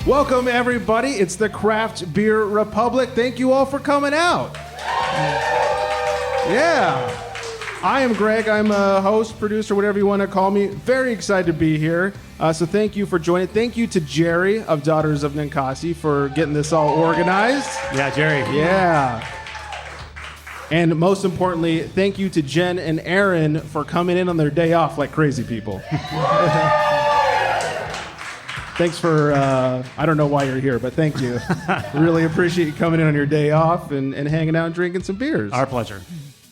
Welcome, everybody. It's the Craft Beer Republic. Thank you all for coming out. Yeah. I am Greg. I'm a host, producer, whatever you want to call me. Very excited to be here. So thank you for joining. Thank you to Jerry of Daughters of Ninkasi for getting this all organized. Yeah, Jerry. Yeah. And most importantly, thank you to Jen and Aaron for coming in on their day off like crazy people. Thanks for, I don't know why you're here, but thank you. Really appreciate you coming in on your day off and hanging out and drinking some beers. Our pleasure.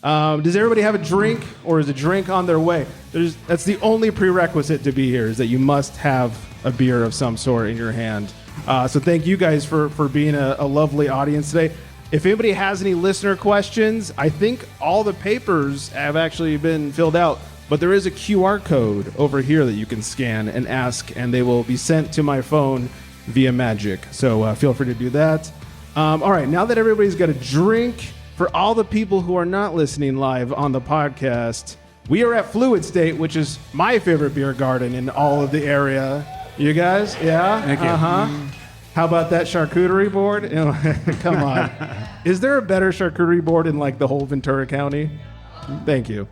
Does everybody have a drink, or is a drink on their way? That's the only prerequisite to be here, is that you must have a beer of some sort in your hand. So thank you guys for being a lovely audience today. If anybody has any listener questions, I think all the papers have actually been filled out. But there is a QR code over here that you can scan and ask, and they will be sent to my phone via magic. So feel free to do that. All right, now that everybody's got a drink, for all the people who are not listening live on the podcast, we are at Fluid State, which is my favorite beer garden in all of the area. You guys? Yeah? Thank you. How about that charcuterie board? Come on. Is there a better charcuterie board in like the whole Ventura County? Thank you.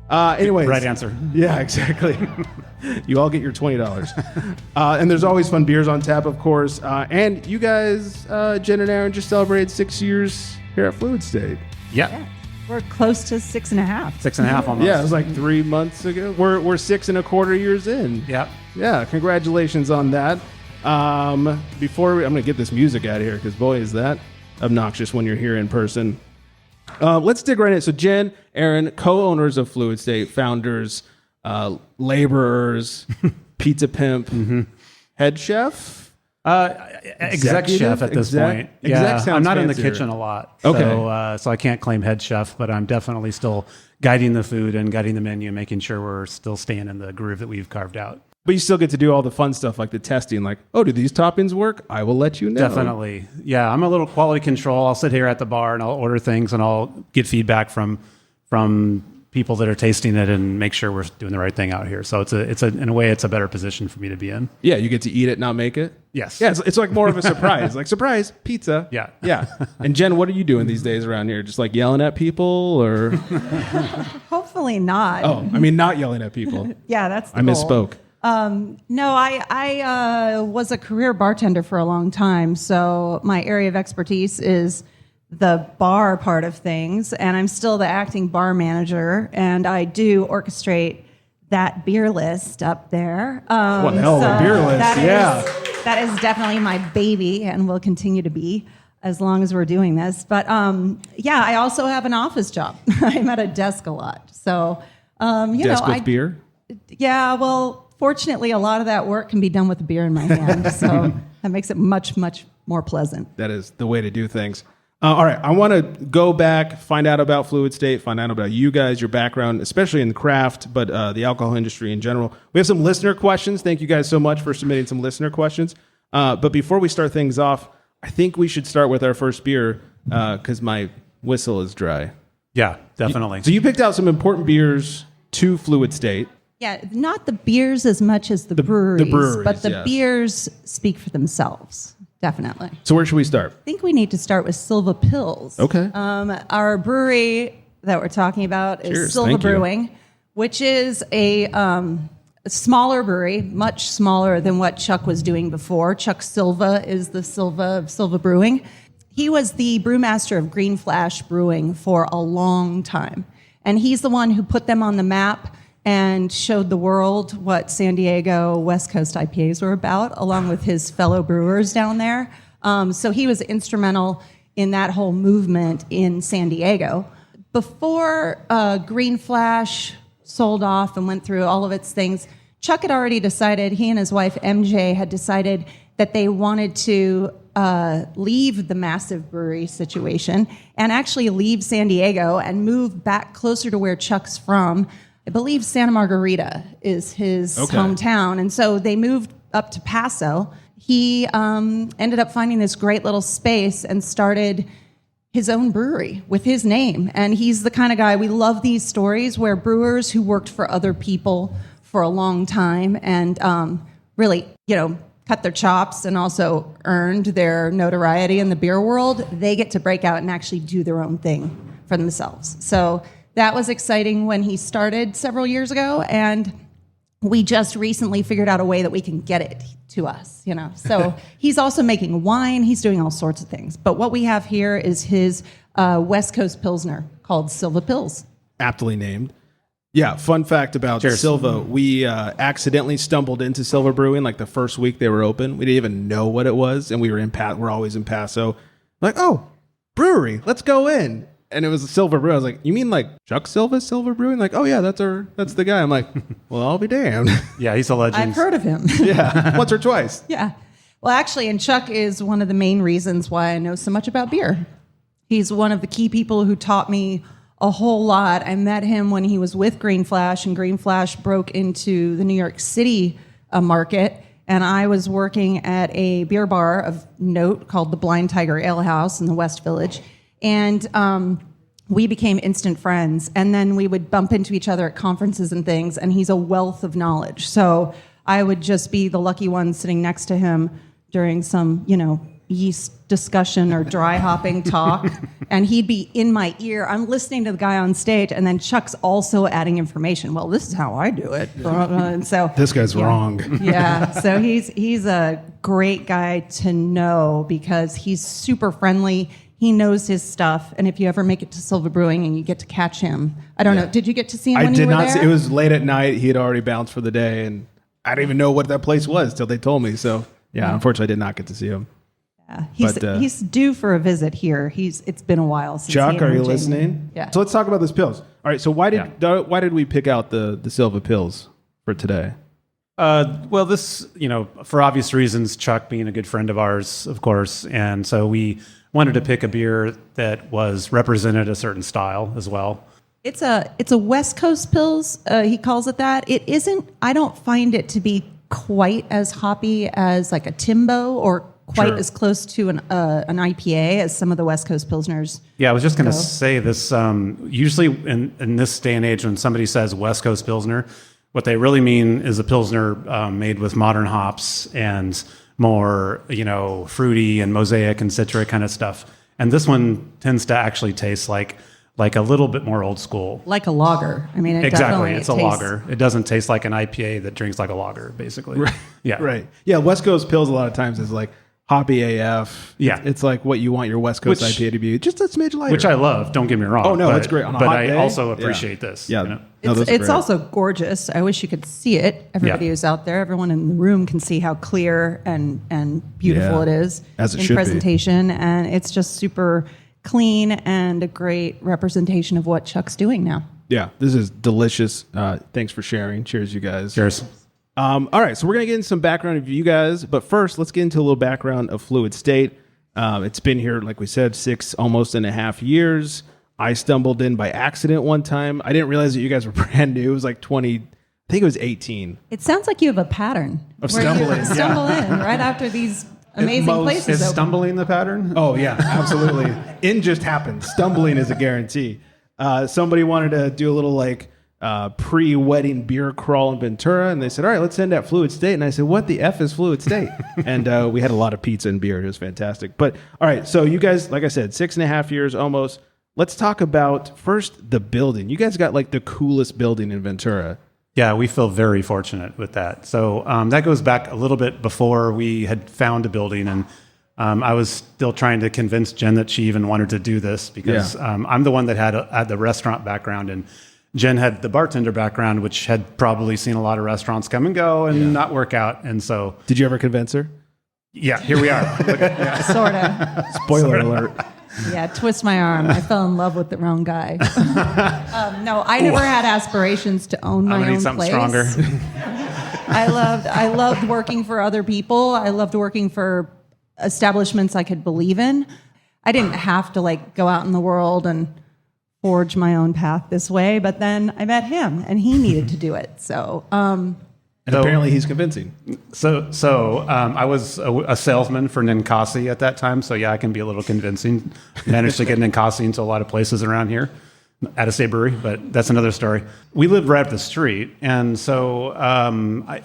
Anyways. Right answer. Yeah, exactly. You all get your $20. And there's always fun beers on tap, of course. And you guys, Jen and Aaron, just celebrated 6 years here at Fluid State. Yeah. We're close to 6.5. 6.5 almost. Yeah, it was like 3 months ago. We're 6 1/4 years in. Yep. Yeah, congratulations on that. I'm going to get this music out of here because, boy, is that obnoxious when you're here in person. Let's dig right in. So Jen, Aaron, co-owners of Fluid State, founders, laborers, pizza pimp, head chef, exec chef at this point. Yeah, I'm not in the kitchen a lot, so I can't claim head chef, but I'm definitely still guiding the food and guiding the menu, making sure we're still staying in the groove that we've carved out. But you still get to do all the fun stuff like the testing, like, oh, do these toppings work? I will let you know. Definitely. Yeah, I'm a little quality control. I'll sit here at the bar and I'll order things and I'll get feedback from people that are tasting it and make sure we're doing the right thing out here. So it's in a way, it's a better position for me to be in. Yeah, you get to eat it, not make it. Yes. Yeah, it's like more of a surprise. Like, surprise, pizza. Yeah. Yeah. And Jen, what are you doing these days around here? Just like yelling at people or? Hopefully not. Oh, I mean, not yelling at people. Yeah, that's the I goal. misspoke. No, I was a career bartender for a long time, so my area of expertise is the bar part of things, and I'm still the acting bar manager, and I do orchestrate that beer list up there. What the hell, the beer list, That is definitely my baby, and will continue to be as long as we're doing this. But yeah, I also have an office job. I'm at a desk a lot, so desk with beer? Yeah, well, fortunately, a lot of that work can be done with a beer in my hand, so that makes it much, much more pleasant. That is the way to do things. All right, I want to go back, find out about Fluid State, find out about you guys, your background, especially in the craft, but the alcohol industry in general. We have some listener questions. Thank you guys so much for submitting some listener questions. But before we start things off, I think we should start with our first beer because my whistle is dry. Yeah, definitely. So you picked out some important beers to Fluid State. Yeah, not the beers as much as the breweries, but the yes. beers speak for themselves, definitely. So where should we start? I think we need to start with Silva Pils. Okay. Our brewery that we're talking about is Cheers, Silva thank you. Brewing, which is a smaller brewery, much smaller than what Chuck was doing before. Chuck Silva is the Silva of Silva Brewing. He was the brewmaster of Green Flash Brewing for a long time, and he's the one who put them on the map and showed the world what San Diego West Coast IPAs were about, along with his fellow brewers down there. So he was instrumental in that whole movement in San Diego. Before Green Flash sold off and went through all of its things, Chuck had already decided, he and his wife MJ had decided that they wanted to leave the massive brewery situation and actually leave San Diego and move back closer to where Chuck's from. I believe Santa Margarita is his hometown. And so they moved up to Paso. he ended up finding this great little space and started his own brewery with his name. And he's the kind of guy, we love these stories where brewers who worked for other people for a long time and really, cut their chops and also earned their notoriety in the beer world, they get to break out and actually do their own thing for themselves. So that was exciting when he started several years ago, and we just recently figured out a way that we can get it to us, So he's also making wine. He's doing all sorts of things. But what we have here is his West Coast Pilsner called Silva Pils. Aptly named. Yeah, fun fact about Silva. We accidentally stumbled into Silva Brewing like the first week they were open. We didn't even know what it was, and we're always in Paso. Like, oh, brewery, let's go in. And it was a Silva Brew. I was like, you mean like Chuck Silva Brewing? Like, oh yeah, that's the guy. I'm like, well, I'll be damned. Yeah, he's a legend. I've heard of him. Yeah, once or twice. Yeah. Well, actually, and Chuck is one of the main reasons why I know so much about beer. He's one of the key people who taught me a whole lot. I met him when he was with Green Flash, and Green Flash broke into the New York City market. And I was working at a beer bar of note called the Blind Tiger Ale House in the West Village. And we became instant friends. And then we would bump into each other at conferences and things. And he's a wealth of knowledge. So I would just be the lucky one sitting next to him during some, yeast discussion or dry hopping talk. And he'd be in my ear. I'm listening to the guy on stage. And then Chuck's also adding information. Well, this is how I do it. And so this guy's wrong. Yeah. So he's a great guy to know because he's super friendly. He knows his stuff, and if you ever make it to Silva Brewing and you get to catch him, I don't know, did you get to see him when you were there? I did not. It was late at night. He had already bounced for the day, and I didn't even know what that place was till they told me. So, yeah, unfortunately, I did not get to see him. Yeah, he's due for a visit here. It's been a while since. Chuck, are you listening? Yeah. So let's talk about this Pils. All right. So why did we pick out the Silva Pils for today? Well, this for obvious reasons, Chuck being a good friend of ours, of course, and so we wanted to pick a beer that represented a certain style as well. It's a West Coast Pils. He calls it that. It isn't. I don't find it to be quite as hoppy as like a Timbo or quite as close to an IPA as some of the West Coast Pilsners. Yeah, I was just going to say this. Usually in this day and age, when somebody says West Coast Pilsner, what they really mean is a Pilsner made with modern hops and more, fruity and mosaic and citric kind of stuff. And this one tends to actually taste like a little bit more old school. Like a lager. I mean, exactly. It's a lager. It doesn't taste like an IPA that drinks like a lager, basically. Right. Yeah. Right. Yeah. West Coast Pils a lot of times is like hoppy AF. Yeah. It's like what you want your West Coast IPA to be. Just a smidge lighter. Which I love. Don't get me wrong. Oh, no, it's great. On a but hot I day, also appreciate this. Yeah. It's also gorgeous. I wish you could see it. Everybody who's out there, everyone in the room can see how clear and beautiful it is as it in should presentation. Be. And it's just super clean and a great representation of what Chuck's doing now. Yeah, this is delicious. Thanks for sharing. Cheers, you guys. Cheers. All right, so we're going to get into some background of you guys, but first, let's get into a little background of Fluid State. It's been here, like we said, 6.5 years. I stumbled in by accident one time. I didn't realize that you guys were brand new. It was like 20, I think it was 18. It sounds like you have a pattern. Of stumbling. You stumble in right after these amazing places Is open. stumbling the pattern? Oh, yeah, absolutely. In just happens. Stumbling is a guarantee. Somebody wanted to do a little pre-wedding beer crawl in Ventura, and they said, all right, let's end at Fluid State. And I said, what the F is Fluid State? And we had a lot of pizza and beer. It was fantastic. But all right, so you guys, like I said, 6.5 years almost. Let's talk about first the building. You guys got like the coolest building in Ventura. Yeah, we feel very fortunate with that. So that goes back a little bit before we had found a building, and I was still trying to convince Jen that she even wanted to do this because I'm the one that had the restaurant background, and Jen had the bartender background, which had probably seen a lot of restaurants come and go and not work out. And so, did you ever convince her? Yeah, here we are. Sort of. Spoiler alert. Yeah, twist my arm. I fell in love with the wrong guy. No, I never had aspirations to own my own something place. Stronger. I loved working for other people. I loved working for establishments I could believe in. I didn't have to go out in the world and forge my own path this way, but then I met him and he needed to do it. So, and And apparently he's convincing. So I was a salesman for Ninkasi at that time. So yeah, I can be a little convincing. Managed to get Ninkasi into a lot of places around here at a state brewery, but that's another story. We lived right up the street. And so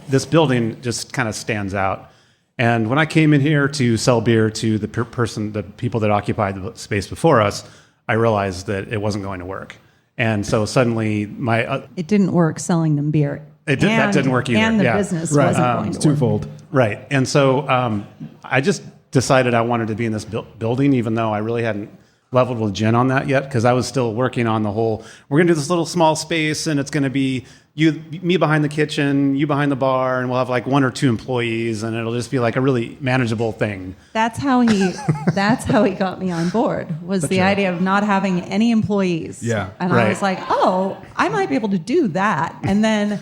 this building just kind of stands out. And when I came in here to sell beer to the people that occupied the space before us, I realized that it wasn't going to work. And so suddenly it didn't work selling them beer. That didn't work either. And the business wasn't going to work. Twofold. Right. And so I just decided I wanted to be in this building, even though I really hadn't leveled with Jen on that yet, because I was still working on the whole, we're going to do this little small space, and it's going to be me behind the kitchen, you behind the bar, and we'll have like 1 or 2 employees, and it'll just be like a really manageable thing. That's how he got me on board, was the idea of not having any employees. Yeah. And I was like, oh, I might be able to do that. And then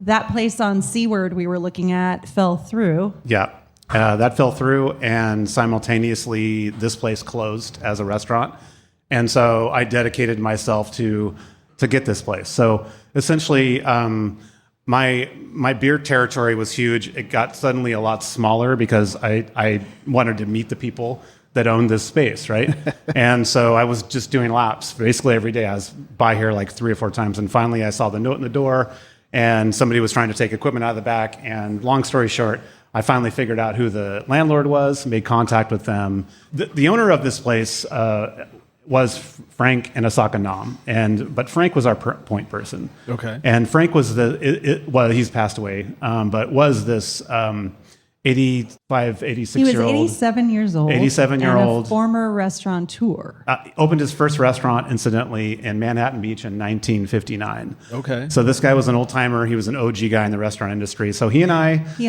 that place on Seaward we were looking at fell through. Yeah. That fell through, and simultaneously this place closed as a restaurant. And so I dedicated myself to get this place. So essentially, my beer territory was huge. It got suddenly a lot smaller because I wanted to meet the people that owned this space, right? And so I was just doing laps basically every day. I was by here like 3 or 4 times, and finally I saw the note in the door, and somebody was trying to take equipment out of the back. And long story short, I finally figured out who the landlord was, made contact with them. The owner of this place was Frank and Asaka Nam, but Frank was our point person. Okay. And Frank was he's passed away, but was this 86-year-old. He was 87 years old. 87-year-old. And a former restaurateur. Opened his first restaurant, incidentally, in Manhattan Beach in 1959. Okay. So this guy was an old-timer. He was an OG guy in the restaurant industry. So he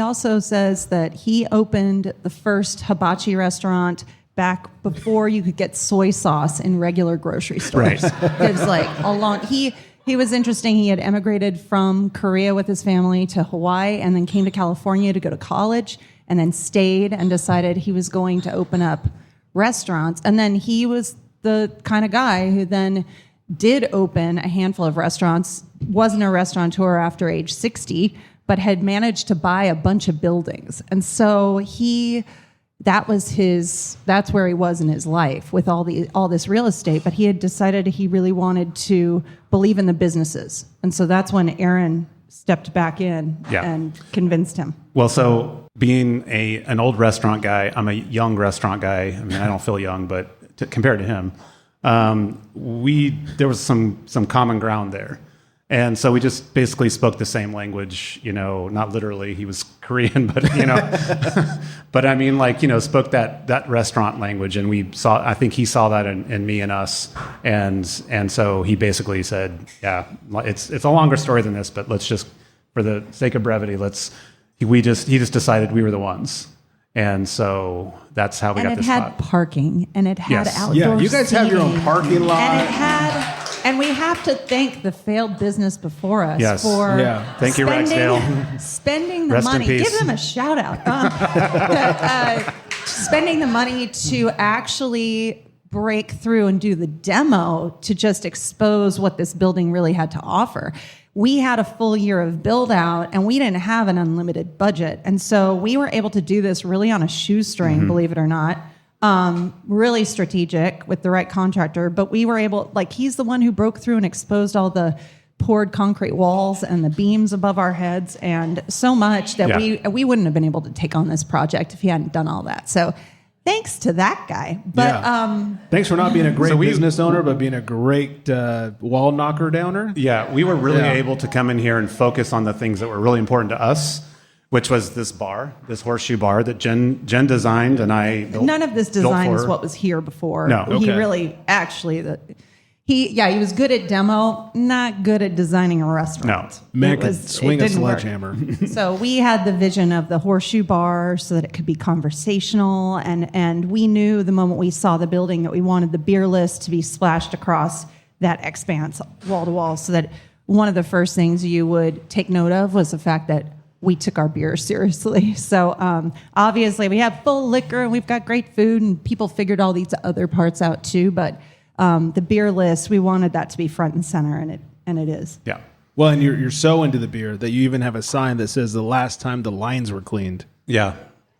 also says that he opened the first hibachi restaurant back before you could get soy sauce in regular grocery stores. Right. It was like he was interesting. He had emigrated from Korea with his family to Hawaii, and then came to California to go to college, and then stayed and decided he was going to open up restaurants. And then he was the kind of guy who then did open a handful of restaurants, wasn't a restaurateur after age 60, but had managed to buy a bunch of buildings. And so that's where he was in his life with all this real estate, but he had decided he really wanted to believe in the businesses. And so that's when Aaron stepped back in and convinced him. Well, so being an old restaurant guy, I'm a young restaurant guy. I mean, I don't feel young, but compared to him, there was some common ground there. And so we just basically spoke the same language, not literally, he was Korean, but, but I mean, spoke that restaurant language. And I think he saw that in me and us. And so he basically said, yeah, it's a longer story than this, but let's just, for the sake of brevity, he just decided we were the ones. And so that's how we got this spot. And it had parking, and it had outdoor Yeah, you guys have your own parking lot. And we have to thank the failed business before us for Thank you, Ragsdale. Spending the Rest in money. peace. Give them a shout out. Spending the money to actually break through and do the demo to just expose what this building really had to offer. We had a full year of build out, and we didn't have an unlimited budget. And so we were able to do this really on a shoestring, believe it or not. Really strategic with the right contractor, but we were able, he's the one who broke through and exposed all the poured concrete walls and the beams above our heads, and so much that we wouldn't have been able to take on this project if he hadn't done all that. So thanks to that guy. But thanks for not being a great business owner, but being a great wall knocker downer. Yeah, we were really able to come in here and focus on the things that were really important to us, which was this bar, this horseshoe bar that Jen designed, and I built. None of this design is what was here before. No, okay. He really, he was good at demo, not good at designing a restaurant. No. Man could swing a sledgehammer. So we had the vision of the horseshoe bar so that it could be conversational, and we knew the moment we saw the building that we wanted the beer list to be splashed across that expanse wall to wall, so that one of the first things you would take note of was the fact that we took our beer seriously. So obviously we have full liquor and we've got great food, and people figured all these other parts out too. But the beer list, we wanted that to be front and center, and it is. Yeah. Well, and you're so into the beer that you even have a sign that says the last time the lines were cleaned. Yeah.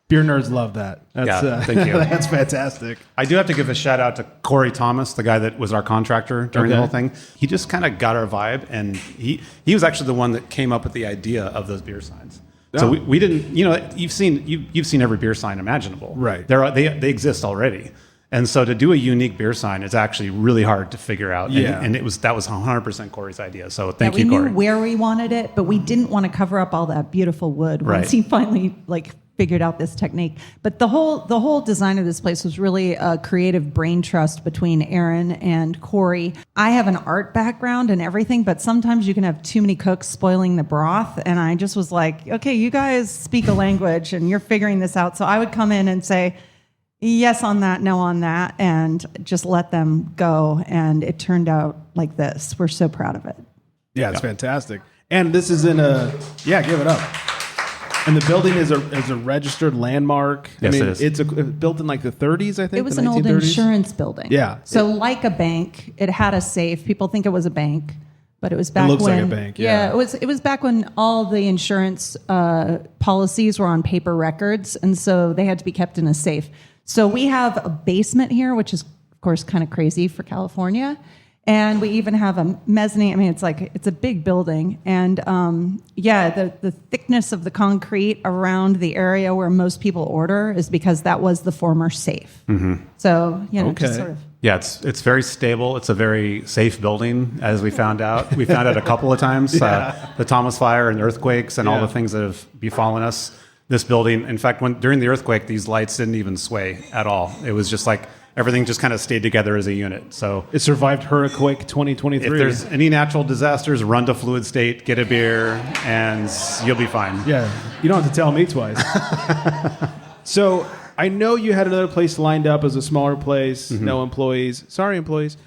Beer nerds love that. Thank you. That's fantastic. I do have to give a shout out to Corey Thomas, the guy that was our contractor during the whole thing. He just kind of got our vibe, and he was actually the one that came up with the idea of those beer signs. So we didn't, you've seen every beer sign imaginable. Right. They exist already. And so to do a unique beer sign is actually really hard to figure out. Yeah. And that was 100% Corey's idea. So thank you, we Corey. knew where we wanted it, but we didn't want to cover up all that beautiful wood once he finally figured out this technique. But the whole design of this place was really a creative brain trust between Aaron and Corey. I have an art background and everything, but sometimes you can have too many cooks spoiling the broth. And I just was like, okay, you guys speak a language and you're figuring this out. So I would come in and say, yes on that, no on that, and just let them go. And it turned out like this. We're so proud of it. Yeah, it's fantastic. And this is give it up. And the building is a registered landmark. Yes, it is. It's built in like the 30s, I think. It was the an old 1930s. insurance building. Yeah. So like a bank, it had a safe. People think it was a bank, but it was back when... It looks like a bank, yeah. It was back when all the insurance policies were on paper records, and so they had to be kept in a safe. So we have a basement here, which is, of course, kind of crazy for California. And we even have a mezzanine. I mean, it's a big building. And the thickness of the concrete around the area where most people order is because that was the former safe. Mm-hmm. So, just sort of. Yeah, it's very stable. It's a very safe building, as we found out. We found out a couple of times, the Thomas Fire and earthquakes and all the things that have befallen us. This building, in fact, during the earthquake, these lights didn't even sway at all. It was just like everything just kind of stayed together as a unit. So it survived Hurricane 2023. If there's any natural disasters, run to Fluid State, get a beer, and you'll be fine. Yeah, you don't have to tell me twice. So I know you had another place lined up as a smaller place, no employees. Sorry, employees.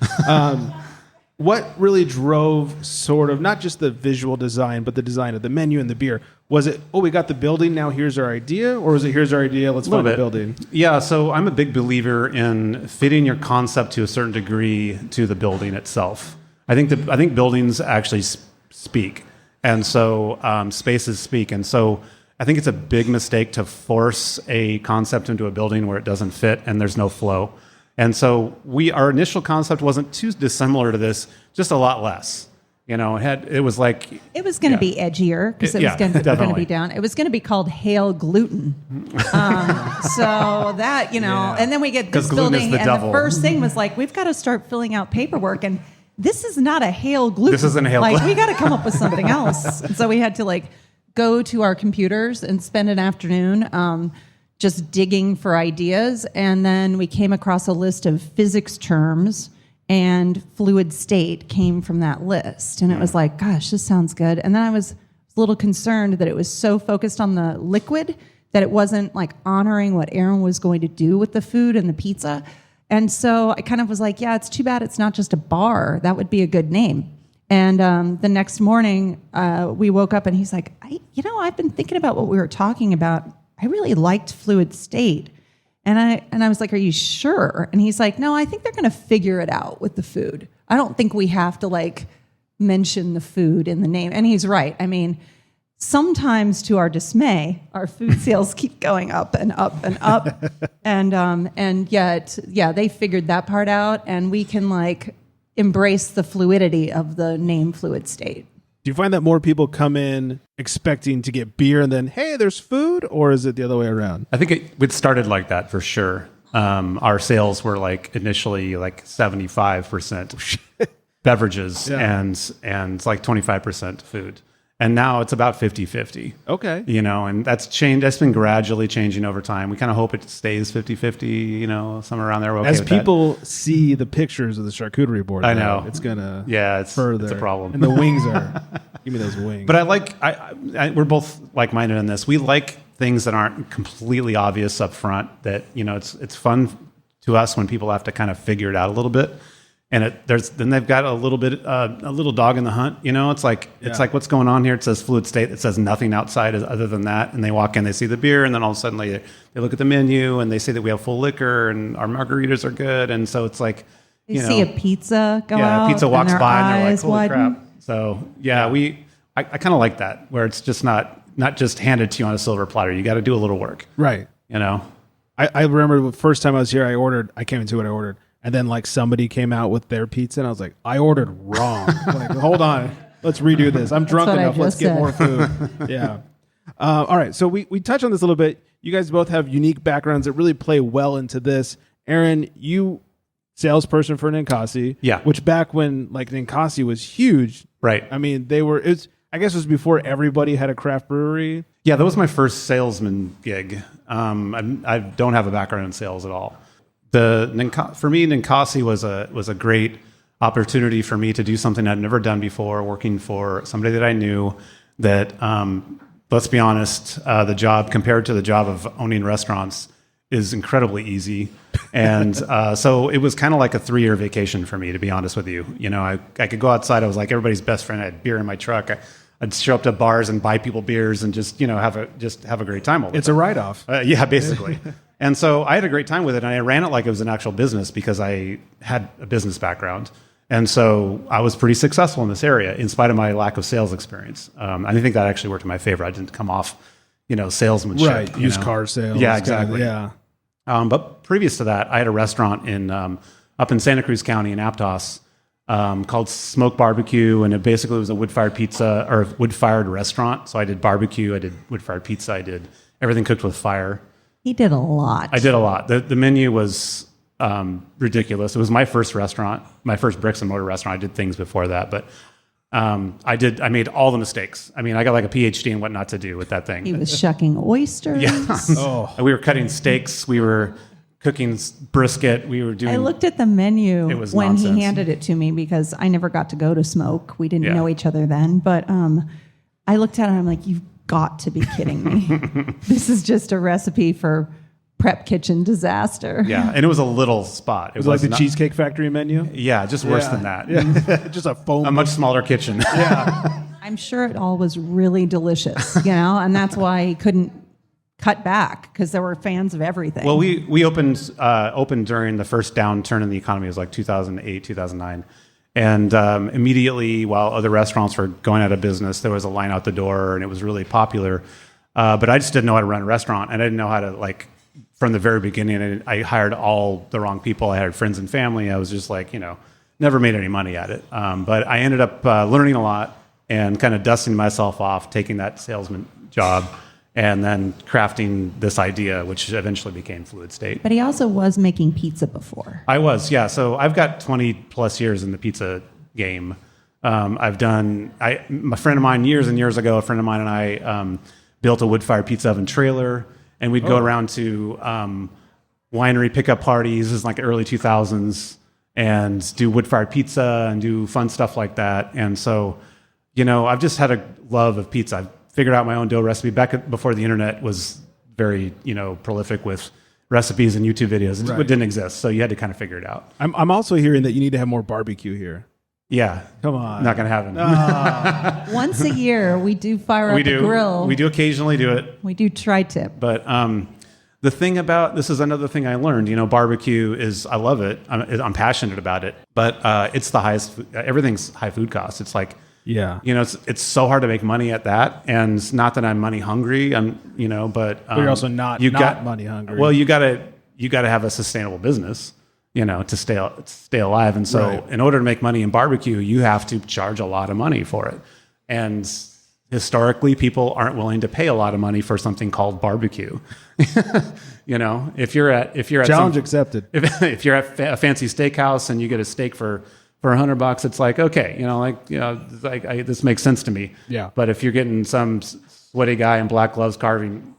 What really drove sort of not just the visual design, but the design of the menu and the beer? Was it, we got the building, now here's our idea? Or was it, here's our idea, let's find the building? Yeah, so I'm a big believer in fitting your concept to a certain degree to the building itself. I think buildings actually speak, and so spaces speak. And so I think it's a big mistake to force a concept into a building where it doesn't fit and there's no flow. And so our initial concept wasn't too dissimilar to this, just a lot less. It was going to be edgier because it was going to be down. It was going to be called Hail Gluten. So that, and then we get this building, and the first thing was like, we've got to start filling out paperwork, and this is not a Hail Gluten. This isn't a Hail Gluten. We got to come up with something else. And so we had to go to our computers and spend an afternoon just digging for ideas, and then we came across a list of physics terms, and fluid state came from that list. And it was like, gosh, this sounds good. And then I was a little concerned that it was so focused on the liquid that it wasn't honoring what Aaron was going to do with the food and the pizza. And so I kind of was like, yeah, it's too bad it's not just a bar. That would be a good name. And the next morning, we woke up and he's like, I've been thinking about what we were talking about. I really liked fluid state. And I was like, are you sure? And he's like, no, I think they're going to figure it out with the food. I don't think we have to mention the food in the name. And he's right. I mean, sometimes to our dismay, our food sales keep going up and up and up. And yet, they figured that part out, and we can embrace the fluidity of the name Fluid State. Do you find that more people come in expecting to get beer and then, hey, there's food? Or is it the other way around? I think it started like that for sure. Our sales were initially 75% beverages and 25% food. And now it's about 50-50. Okay. And that's changed. That's been gradually changing over time. We kind of hope it stays 50-50, somewhere around there. We're okay As with people see the pictures of the charcuterie board, I know. It's going to further. It's a problem. And the wings are, give me those wings. But we're both like-minded in this. We like things that aren't completely obvious up front, that, it's fun to us when people have to kind of figure it out a little bit. And then they've got a little dog in the hunt. It's like what's going on here? It says Fluid State. It says nothing outside other than that. And they walk in, they see the beer, and then all of a sudden they look at the menu and they say that we have full liquor and our margaritas are good. And so it's you see a pizza go out. Yeah, a pizza walks by and they're like, holy crap. So yeah, I kind of like that, where it's just not just handed to you on a silver platter. You got to do a little work. Right. You know? I remember the first time I was here, I came into what I ordered. And then like somebody came out with their pizza and I was like, I ordered wrong. Like, hold on. Let's redo this. I'm drunk enough. Let's get more food. Yeah. All right. So we touched on this a little bit. You guys both have unique backgrounds that really play well into this. Aaron, you salesperson for Ninkasi. Yeah. Which back when like Ninkasi was huge. Right. I mean, I guess it was before everybody had a craft brewery. Yeah, that was my first salesman gig. I don't have a background in sales at all. For me, Ninkasi was a great opportunity for me to do something I'd never done before, working for somebody that I knew that, let's be honest, the job compared to the job of owning restaurants is incredibly easy. And so it was kind of like a 3-year vacation for me, to be honest with you. You know, I could go outside. I was like everybody's best friend. I had beer in my truck. I'd show up to bars and buy people beers and just, you know, have a great time all the time. It's a write-off. Yeah, basically. And so I had a great time with it, and I ran it like it was an actual business because I had a business background. And so I was pretty successful in this area in spite of my lack of sales experience. I think that actually worked in my favor. I didn't come off, you know, salesmanship. Right, used car sales. Yeah, exactly. Yeah. But previous to that, I had a restaurant up in Santa Cruz County in Aptos called Smoke Barbecue, and it basically was a wood-fired pizza or wood-fired restaurant. So I did barbecue, I did wood-fired pizza, I did everything cooked with fire. He did a lot. I did a lot. The menu was ridiculous. It was my first restaurant, my first bricks and mortar restaurant. I did things before that, but I made all the mistakes. I mean, I got like a PhD in what not to do with that thing. He was shucking oysters. Yeah. We were cutting steaks. We were cooking brisket. We were doing. I looked at the menu It was when nonsense. he handed it to me because I never got to go to Smoke. We didn't know each other then, but I looked at it and I'm like, you've got to be kidding me. This is just a recipe for prep kitchen disaster. Yeah, and it was a little spot. It was like the Cheesecake Factory menu? Yeah, just worse than that. Yeah. Just a foam. A much smaller kitchen. Yeah. I'm sure it all was really delicious, you know, and that's why he couldn't cut back because there were fans of everything. Well, we opened during the first downturn in the economy. It was like 2008, 2009. And immediately, while other restaurants were going out of business, there was a line out the door, and it was really popular. But I just didn't know how to run a restaurant, and I didn't know how to, like, from the very beginning, I hired all the wrong people. I hired friends and family. I was just like, you know, never made any money at it. But I ended up learning a lot and kind of dusting myself off, taking that salesman job, and then crafting this idea, which eventually became Fluid State. But he also was making pizza before. I was, yeah. So I've got 20 plus years in the pizza game. A friend of mine years and years ago, a friend of mine and I built a wood-fired pizza oven trailer, and we'd go around to winery pickup parties. This is like early 2000s, and do wood-fired pizza and do fun stuff like that. And so, you know, I've just had a love of pizza. I've figured out my own dough recipe before the internet was very, you know, prolific with recipes and YouTube videos. It didn't exist, so you had to kind of figure it out. I'm also hearing that you need to have more barbecue here. Yeah. Come on. Not going to happen. Once a year, we do fire up the grill. We do occasionally do it. We do tri-tip. But the thing about, this is another thing I learned, you know, barbecue is, I love it. I'm passionate about it, but it's the highest, everything's high food costs. It's like, yeah, you know, it's so hard to make money at that. And it's not that I'm money hungry, you know, but you're also not money hungry. Well, you gotta have a sustainable business, you know, to stay alive. And so in order to make money in barbecue, you have to charge a lot of money for it. And historically, people aren't willing to pay a lot of money for something called barbecue. You know, if you're at challenge accepted. If you're at a fancy steakhouse and you get a steak for $100, it's like, okay, you know, like, you know, this makes sense to me. Yeah. But if you're getting some sweaty guy in black gloves carving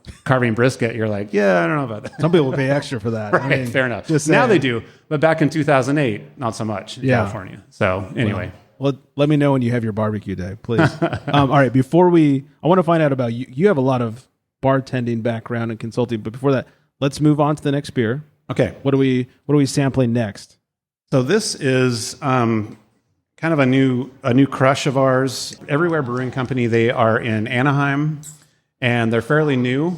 brisket, you're like, yeah, I don't know about that. Some people pay extra for that. Right, I mean, fair enough. Now they do, but back in 2008, not so much in California. So anyway. Well, let me know when you have your barbecue day, please. All right, I want to find out about you. You have a lot of bartending background and consulting, but before that, let's move on to the next beer. Okay. What are we sampling next? So this is kind of a new crush of ours. Everywhere Brewing Company. They are in Anaheim, and they're fairly new.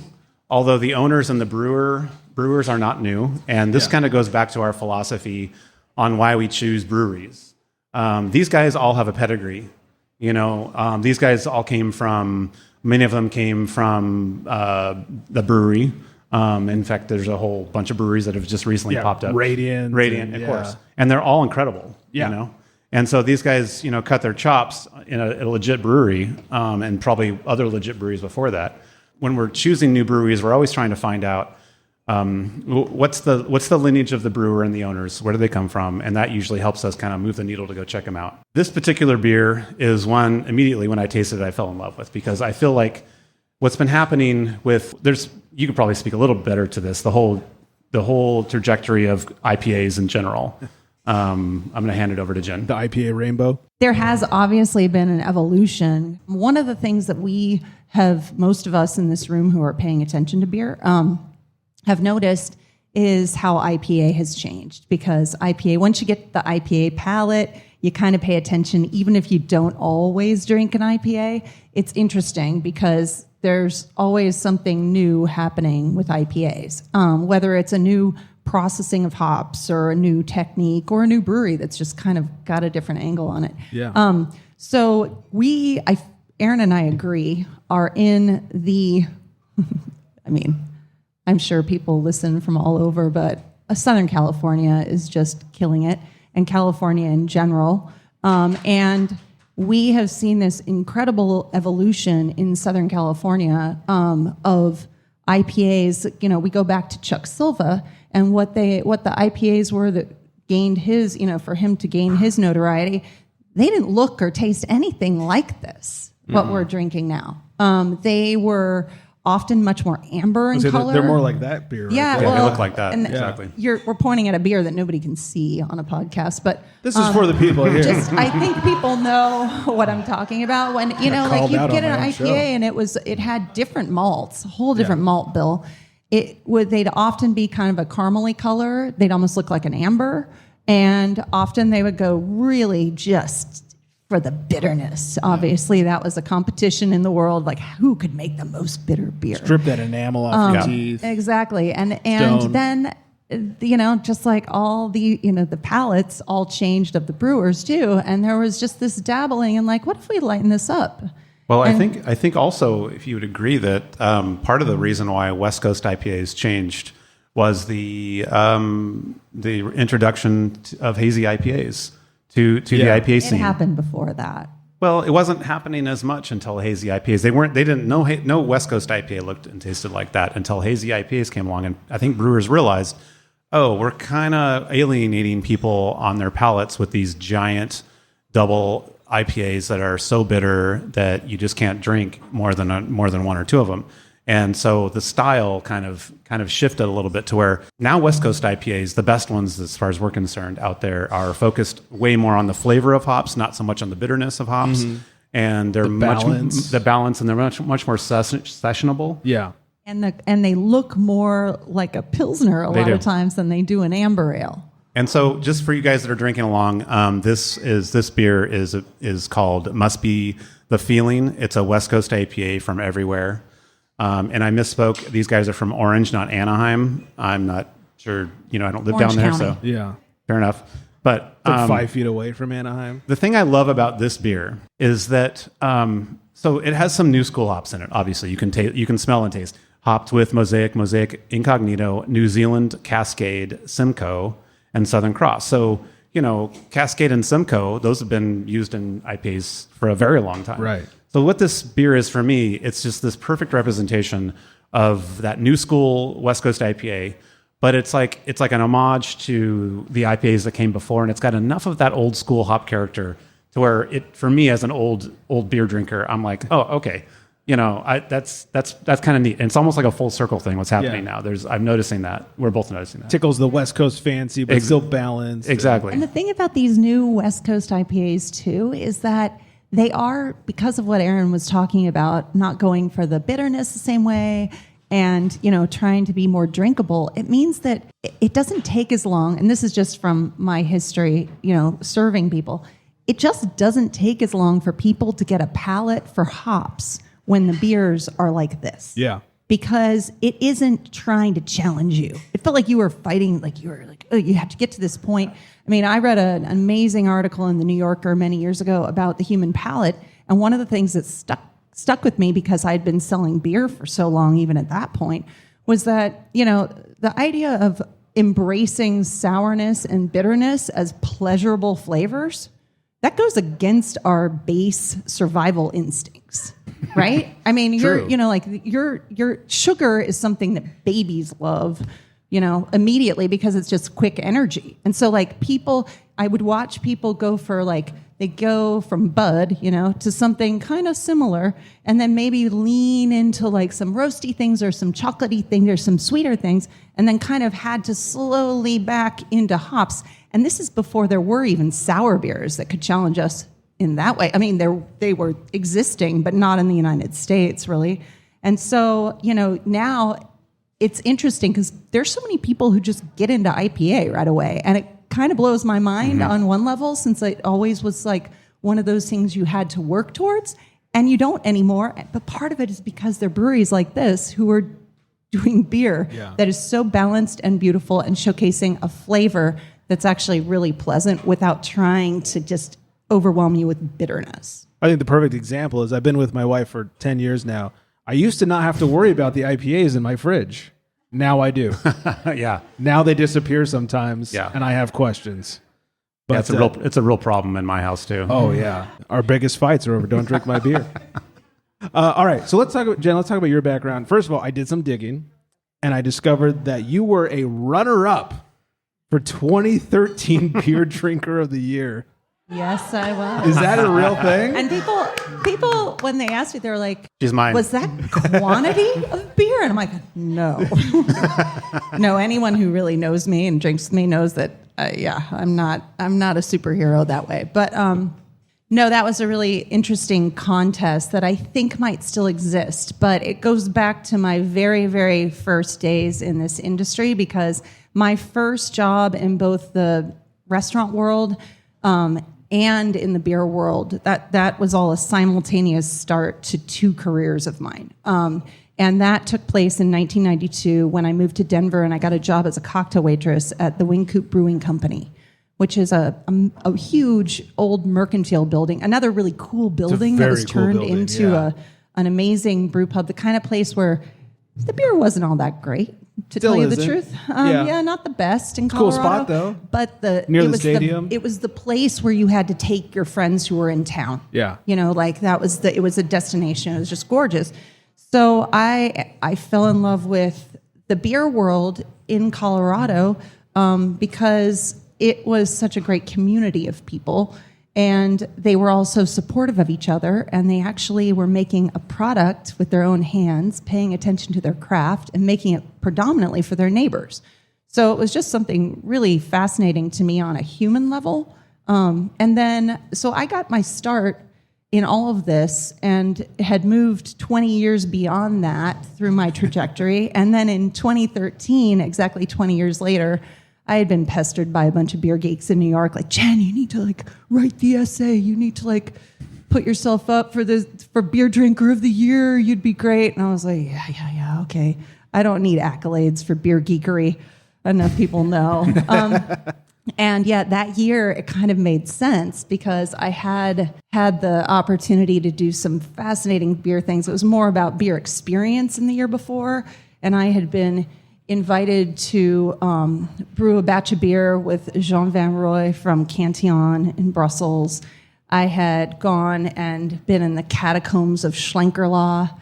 Although the owners and the brewers are not new, and this kind of goes back to our philosophy on why we choose breweries. These guys all have a pedigree. These guys all many of them came from the brewery. In fact, there's a whole bunch of breweries that have just recently popped up. Radiant, of course. And they're all incredible, And so these guys, cut their chops in a legit brewery, and probably other legit breweries before that. When we're choosing new breweries, we're always trying to find out what's the lineage of the brewer and the owners. Where do they come from? And that usually helps us kind of move the needle to go check them out. This particular beer is one immediately when I tasted it, I fell in love with, because I feel like what's been happening you could probably speak a little better to this, the whole trajectory of IPAs in general. I'm going to hand it over to Jen. The IPA rainbow. There has obviously been an evolution. One of the things that most of us in this room who are paying attention to beer, have noticed is how IPA has changed. Because once you get the IPA palate, you kind of pay attention, even if you don't always drink an IPA. It's interesting because there's always something new happening with IPAs, whether it's a new processing of hops or a new technique or a new brewery that's just kind of got a different angle on it. Yeah. So Aaron and I agree, are in the, I'm sure people listen from all over, but Southern California is just killing it, and California in general. And we have seen this incredible evolution in Southern California of IPAs. We go back to Chuck Silva and what the IPAs were that gained his, for him to gain his notoriety. They didn't look or taste anything like this, what we're drinking now. They were often much more amber in color. They're more like that beer. Yeah, right? They look like that. Exactly. We're pointing at a beer that nobody can see on a podcast, but this is for the people here. I think people know what I'm talking about when you get an IPA show. And it had different malts, a whole different malt bill. They'd often be kind of a caramely color. They'd almost look like an amber, and often they would go really just for the bitterness. Obviously, that was a competition in the world, like who could make the most bitter beer. Strip that enamel off your teeth. Exactly. And Stone. then, just like all the palates all changed of the brewers too. And there was just this dabbling and like, what if we lighten this up? Well, I think also, if you would agree that part of the reason why West Coast IPAs changed was the introduction of hazy IPAs to the IPA scene. It happened before that. Well, it wasn't happening as much until hazy IPAs. They didn't know no West Coast IPA looked and tasted like that until hazy IPAs came along, and I think brewers realized, we're kind of alienating people on their palates with these giant double IPAs that are so bitter that you just can't drink more than one or two of them. And so the style kind of shifted a little bit to where now West Coast IPAs, the best ones as far as we're concerned out there, are focused way more on the flavor of hops, not so much on the bitterness of hops. Mm-hmm. And they're the balance, and they're much more sessionable. Yeah. And they look more like a Pilsner a lot of times than they do an amber ale. And so, just for you guys that are drinking along, this beer is called Must Be the Feeling. It's a West Coast IPA from everywhere. And I misspoke. These guys are from Orange, not Anaheim. I'm not sure. I don't live Orange down there, County. so yeah, fair enough. But it's like 5 feet away from Anaheim. The thing I love about this beer is that so it has some new school hops in it. Obviously, you can smell and taste. Hopped with Mosaic Incognito, New Zealand Cascade, Simcoe, and Southern Cross. So, Cascade and Simcoe, those have been used in IPAs for a very long time. Right. So what this beer is for me, it's just this perfect representation of that new school West Coast IPA, but it's like an homage to the IPAs that came before, and it's got enough of that old school hop character to where it, for me as an old beer drinker, I'm like, oh, okay. That's kind of neat. And it's almost like a full circle thing. What's happening now? I'm noticing that. We're both noticing that. Tickles the West Coast fancy, but still balanced. Exactly. And the thing about these new West Coast IPAs too is that they are, because of what Aaron was talking about, not going for the bitterness the same way and, trying to be more drinkable. It means that it doesn't take as long. And this is just from my history, serving people. It just doesn't take as long for people to get a palate for hops when the beers are like this. Yeah. Because it isn't trying to challenge you. It felt like you were fighting, like you were like, oh, you have to get to this point. I mean, I read an amazing article in the New Yorker many years ago about the human palate, And one of the things that stuck with me, because I'd been selling beer for so long, even at that point, was that, the idea of embracing sourness and bitterness as pleasurable flavors, that goes against our base survival instincts, right? I mean, your sugar is something that babies love, immediately, because it's just quick energy. And so I would watch people go they go from bud, to something kind of similar, and then maybe lean into some roasty things or some chocolatey things or some sweeter things, and then kind of had to slowly back into hops. And this is before there were even sour beers that could challenge us in that way. I mean, they were existing, but not in the United States, really. And so, now it's interesting because there's so many people who just get into IPA right away, and it kind of blows my mind on one level, since it always was one of those things you had to work towards, and you don't anymore. But part of it is because there are breweries like this who are doing beer that is so balanced and beautiful and showcasing a flavor that's actually really pleasant without trying to just overwhelm you with bitterness. I think the perfect example is I've been with my wife for 10 years now. I used to not have to worry about the IPAs in my fridge. Now I do. Yeah. Now they disappear sometimes, and I have questions. But it's a real problem in my house too. Oh yeah, our biggest fights are over don't drink my beer. All right, so let's talk about your background. First of all, I did some digging, and I discovered that you were a runner-up for 2013 Beer Drinker of the Year. Yes, I was. Is that a real thing? And people, when they asked me, they were like, "She's mine." Was that quantity of beer? And I'm like, no. No, anyone who really knows me and drinks with me knows that, I'm not a superhero that way. But no, that was a really interesting contest that I think might still exist. But it goes back to my very, very first days in this industry, because my first job in both the restaurant world and in the beer world, that was all a simultaneous start to two careers of mine. And that took place in 1992 when I moved to Denver, and I got a job as a cocktail waitress at the Wing Coop Brewing Company, which is a huge old mercantile building, another really cool building that was turned into an amazing brew pub, the kind of place where the beer wasn't all that great. To Still tell you isn't. the truth, not the best in Cool Colorado. spot though. But near the stadium. It was the place where you had to take your friends who were in town. Yeah, it was a destination. It was just gorgeous. So I fell in love with the beer world in Colorado because it was such a great community of people. And they were also supportive of each other, and they actually were making a product with their own hands, paying attention to their craft, and making it predominantly for their neighbors. So it was just something really fascinating to me on a human level. So I got my start in all of this and had moved 20 years beyond that through my trajectory. And then in 2013, exactly 20 years later, I had been pestered by a bunch of beer geeks in New York, like, Jen, you need to write the essay. You need to put yourself up for Beer Drinker of the Year. You'd be great. And I was like, yeah, okay. I don't need accolades for beer geekery. Enough people know. And yet that year it kind of made sense because I had the opportunity to do some fascinating beer things. It was more about beer experience in the year before, and I had been invited to brew a batch of beer with Jean Van Rooij from Cantillon in Brussels. I had gone and been in the catacombs of Schlenkerla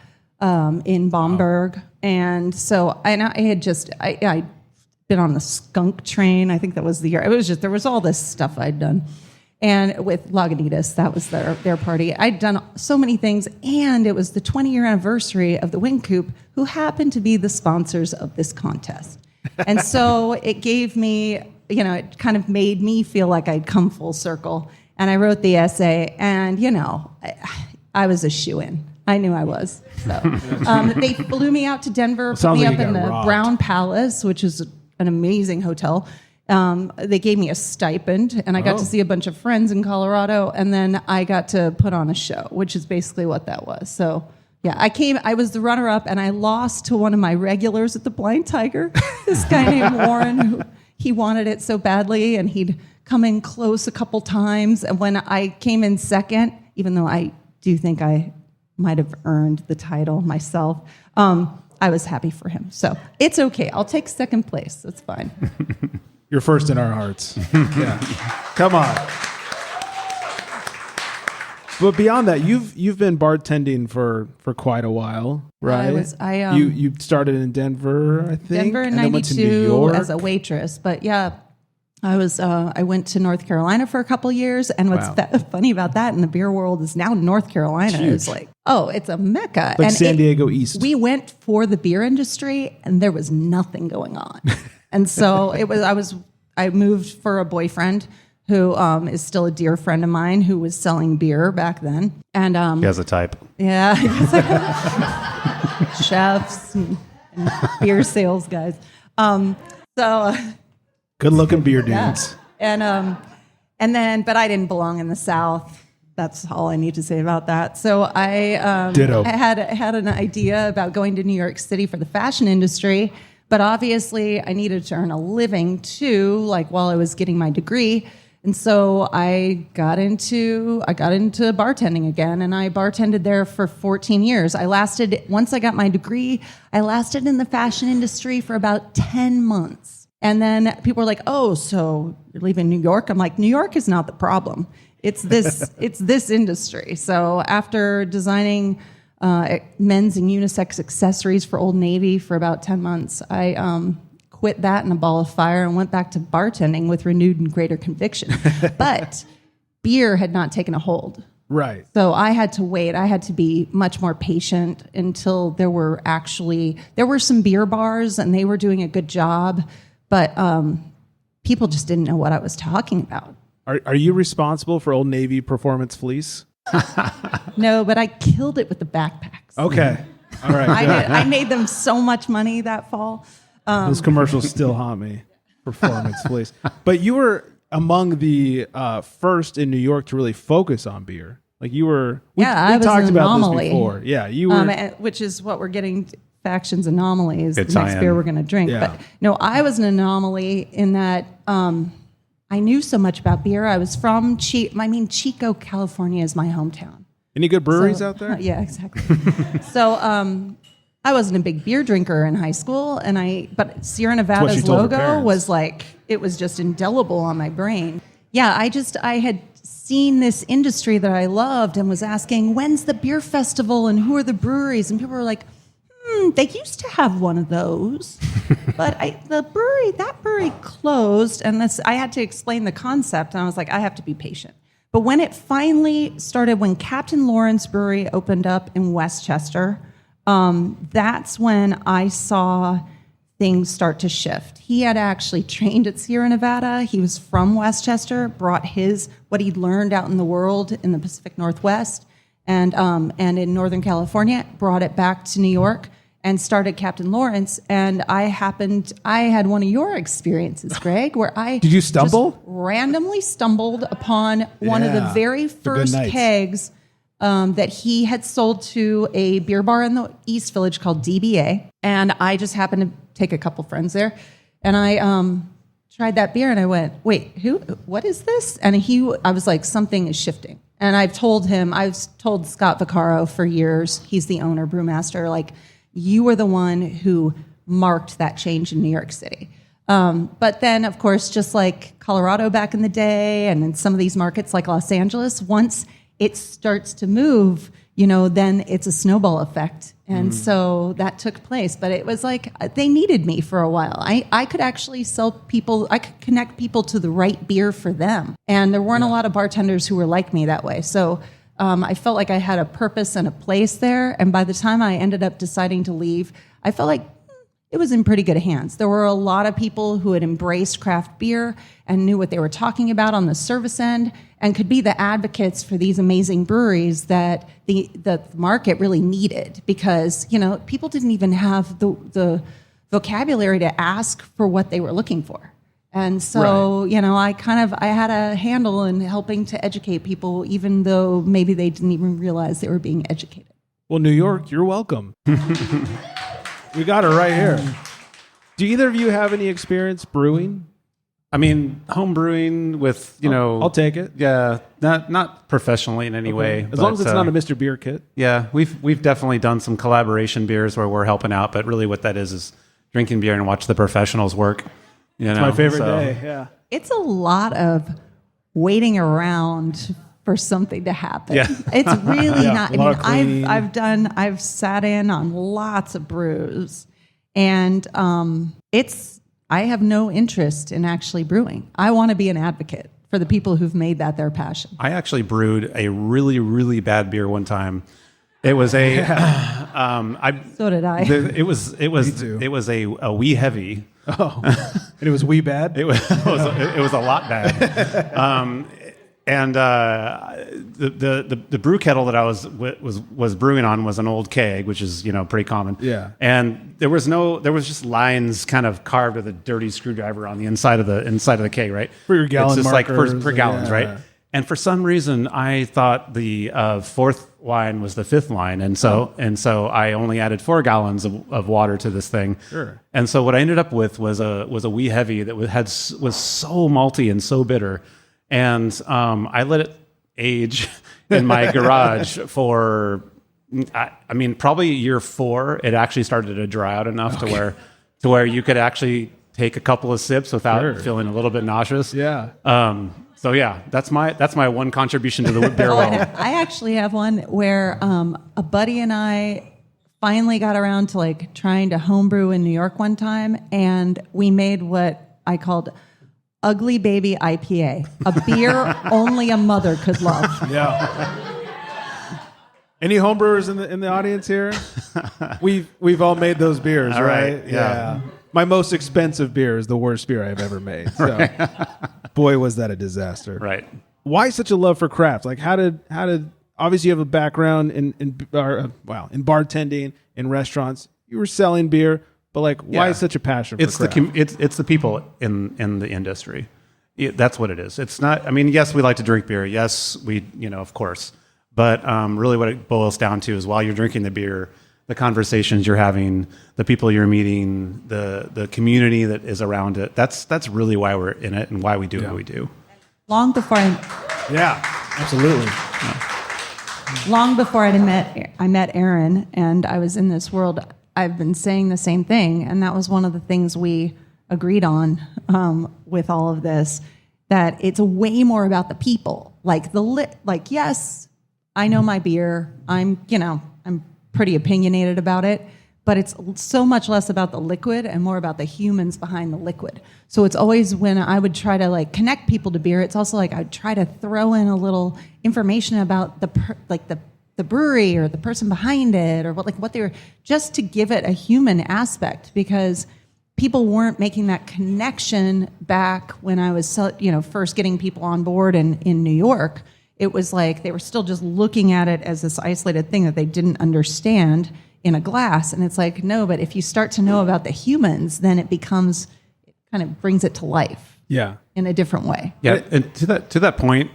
in Bamberg. Wow. And so I I'd been on the skunk train. I think that was the year. It was just, there was all this stuff I'd done. And with Lagunitas, that was their party. I'd done so many things, and it was the 20-year anniversary of the Wing Coop, who happened to be the sponsors of this contest. And so it gave me, it kind of made me feel like I'd come full circle. And I wrote the essay, and, I was a shoo-in. I knew I was. So they flew me out to Denver, put me up in the Brown Palace, which is an amazing hotel. They gave me a stipend, and I got to see a bunch of friends in Colorado, and then I got to put on a show, which is basically what that was. So, yeah, I was the runner-up, and I lost to one of my regulars at the Blind Tiger, this guy named Warren, who he wanted it so badly, and he'd come in close a couple times. And when I came in second, even though I do think I might have earned the title myself. I was happy for him. So it's okay. I'll take second place. That's fine. You're first in our hearts. Yeah. Come on. But beyond that, you've been bartending for quite a while, right? You started in Denver, I think. Denver in '92 as a waitress, but yeah, I went to North Carolina for a couple years, and what's funny about that in the beer world is now North Carolina is like, it's a mecca. Like and San Diego East. We went for the beer industry, and there was nothing going on, and so I moved for a boyfriend who is still a dear friend of mine who was selling beer back then. And he has a type. Yeah. Chefs and beer sales guys. Good looking beer dudes. Yeah. But I didn't belong in the South. That's all I need to say about that. So I Ditto. I had an idea about going to New York City for the fashion industry, but obviously I needed to earn a living too, like while I was getting my degree. And so I got into bartending again, and I bartended there for 14 years. Once I got my degree, I lasted in the fashion industry for about 10 months. And then people were like, "Oh, so you're leaving New York?" I'm like, "New York is not the problem. It's this industry." So after designing men's and unisex accessories for Old Navy for about 10 months, I quit that in a ball of fire and went back to bartending with renewed and greater conviction. But beer had not taken a hold. Right. So I had to wait. I had to be much more patient until there were some beer bars and they were doing a good job, but people just didn't know what I was talking about. Are you responsible for Old Navy Performance Fleece? No, but I killed it with the backpacks. Okay. All right. I made them so much money that fall. Those commercials still haunt me. Performance Fleece. But you were among the first in New York to really focus on beer. Like you were. We talked about this before. Yeah, you were. Which is what we're getting. Factions Anomaly is the next tie-in. beer we're going to drink. Yeah. But no, I was an anomaly in that I knew so much about beer. I was from Chico, California is my hometown. Any good breweries out there? Yeah, exactly. So I wasn't a big beer drinker in high school, but Sierra Nevada's logo was like, it was just indelible on my brain. Yeah, I had seen this industry that I loved and was asking, when's the beer festival and who are the breweries? And people were like, they used to have one of those, but that brewery closed, and I had to explain the concept, and I was like, I have to be patient. But when it finally started, when Captain Lawrence Brewery opened up in Westchester, that's when I saw things start to shift. He had actually trained at Sierra Nevada. He was from Westchester, brought what he'd learned out in the world in the Pacific Northwest and in Northern California, brought it back to New York and started Captain Lawrence. And I had one of your experiences, Greg, where I Did you stumble? just randomly stumbled upon one of the very first kegs that he had sold to a beer bar in the East Village called DBA. And I just happened to take a couple friends there. And I tried that beer and I went, wait, what is this? And I was like, something is shifting. And I've told Scott Vaccaro for years, he's the owner, brewmaster, like, you were the one who marked that change in New York City. But then, of course, just like Colorado back in the day and in some of these markets like Los Angeles, once it starts to move, then it's a snowball effect. And so that took place. But it was like they needed me for a while. I could actually I could connect people to the right beer for them. And there weren't a lot of bartenders who were like me that way. So I felt like I had a purpose and a place there. And by the time I ended up deciding to leave, I felt like it was in pretty good hands. There were a lot of people who had embraced craft beer and knew what they were talking about on the service end and could be the advocates for these amazing breweries that the market really needed because, people didn't even have the vocabulary to ask for what they were looking for. And so, I had a handle in helping to educate people, even though maybe they didn't even realize they were being educated. Well, New York, you're welcome. We got her right here. Do either of you have any experience brewing? I mean, home brewing with, I'll take it. Yeah, not professionally in any way. As long as it's not a Mr. Beer kit. Yeah, we've definitely done some collaboration beers where we're helping out, but really what that is drinking beer and watch the professionals work. It's my favorite day, yeah. It's a lot of waiting around for something to happen. Yeah. It's really not. I mean, cleaning. I've sat in on lots of brews, and I have no interest in actually brewing. I want to be an advocate for the people who've made that their passion. I actually brewed a really, really bad beer one time. It was a. So did I. It was a wee heavy. Oh, and it was wee bad. It was a lot bad. And the brew kettle that I was brewing on was an old keg, which is pretty common. Yeah. And there was just lines kind of carved with a dirty screwdriver on the inside of the keg, right? For your gallon it's just markers, like per gallons, right? And for some reason, I thought the fourth line was the fifth line, and so I only added 4 gallons of water to this thing. Sure. And so what I ended up with was a wee heavy that was so malty and so bitter. And I let it age in my garage for, I mean, probably year 4. It actually started to dry out enough to where you could actually take a couple of sips without feeling a little bit nauseous. Yeah. So yeah, that's my one contribution to the beer world. I actually have one where a buddy and I finally got around to trying to homebrew in New York one time, and we made what I called Ugly Baby IPA, a beer only a mother could love. Yeah. Any homebrewers in the audience here? We've all made those beers, all right? Yeah. My most expensive beer is the worst beer I've ever made. So, boy, was that a disaster. Right. Why such a love for craft? How did obviously you have a background in bartending, in restaurants. You were selling beer. But why such a passion for craft? It's the people in the industry. That's what it is. It's not. I mean, yes, we like to drink beer. Yes, we of course. But really, what it boils down to is while you're drinking the beer, the conversations you're having, the people you're meeting, the community that is around it. That's really why we're in it and why we do what we do. Long before absolutely. Long before I met Aaron, and I was in this world. I've been saying the same thing, and that was one of the things we agreed on with all of this, that it's way more about the people. Yes, I know my beer. I'm pretty opinionated about it, but it's so much less about the liquid and more about the humans behind the liquid. So it's always when I would try to connect people to beer, it's also I'd try to throw in a little information about the brewery or the person behind it or what they were, just to give it a human aspect, because people weren't making that connection back when I was first getting people on board in New York. It was they were still just looking at it as this isolated thing that they didn't understand in a glass. And it's no, but if you start to know about the humans, then it kind of brings it to life. Yeah. In a different way. Yeah. And to that point,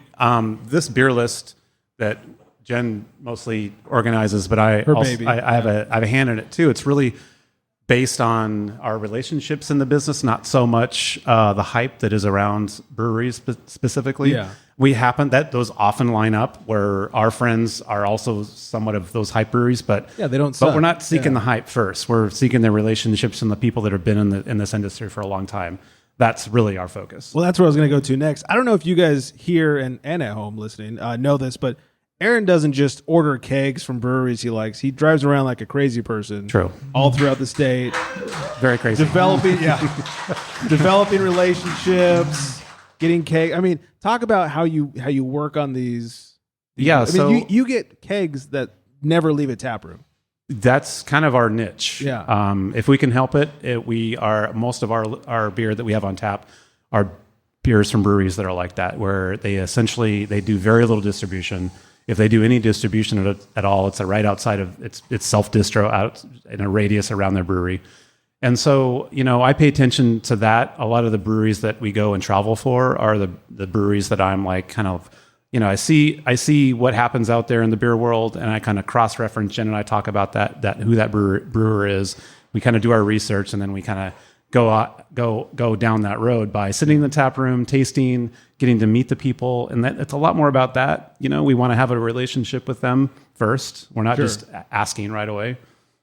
this beer list that Jen mostly organizes, but I have a hand in it too. It's really based on our relationships in the business, not so much the hype that is around breweries specifically. Yeah. Those often line up where our friends are also somewhat of those hype breweries, but they don't. But we're not seeking the hype first. We're seeking the relationships and the people that have been in this industry for a long time. That's really our focus. Well, that's where I was going to go to next. I don't know if you guys here and at home listening know this, but Aaron doesn't just order kegs from breweries he likes. He drives around like a crazy person. True. All throughout the state. Very crazy. Developing relationships, getting keg. I mean, talk about how you work on these. Yeah. You get kegs that never leave a tap room. That's kind of our niche. Yeah. If we can help it, most of our beer that we have on tap are beers from breweries that are like that, where they do very little distribution. If they do any distribution at all, it's right outside of it's self-distro out in a radius around their brewery. And so, I pay attention to that. A lot of the breweries that we go and travel for are the breweries that I'm kind of, I see what happens out there in the beer world, and I kind of cross-reference. Jen and I talk about that who that brewer is. We kind of do our research, and then we kind of go down that road by sitting in the tap room, tasting, getting to meet the people, and it's a lot more about that. We want to have a relationship with them first. We're not just asking right away.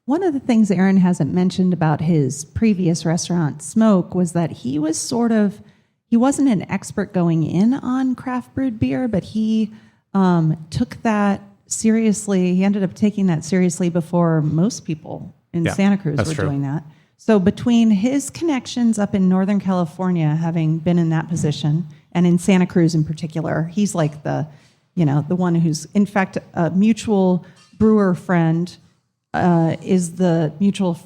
One of the things Aaron hasn't mentioned about his previous restaurant, Smoke, was that he wasn't an expert going in on craft brewed beer, but he took that seriously. He ended up taking that seriously before most people in Santa Cruz were doing that. So between his connections up in Northern California, having been in that position, and in Santa Cruz in particular, he's like the one who's, in fact, a mutual brewer friend is the mutual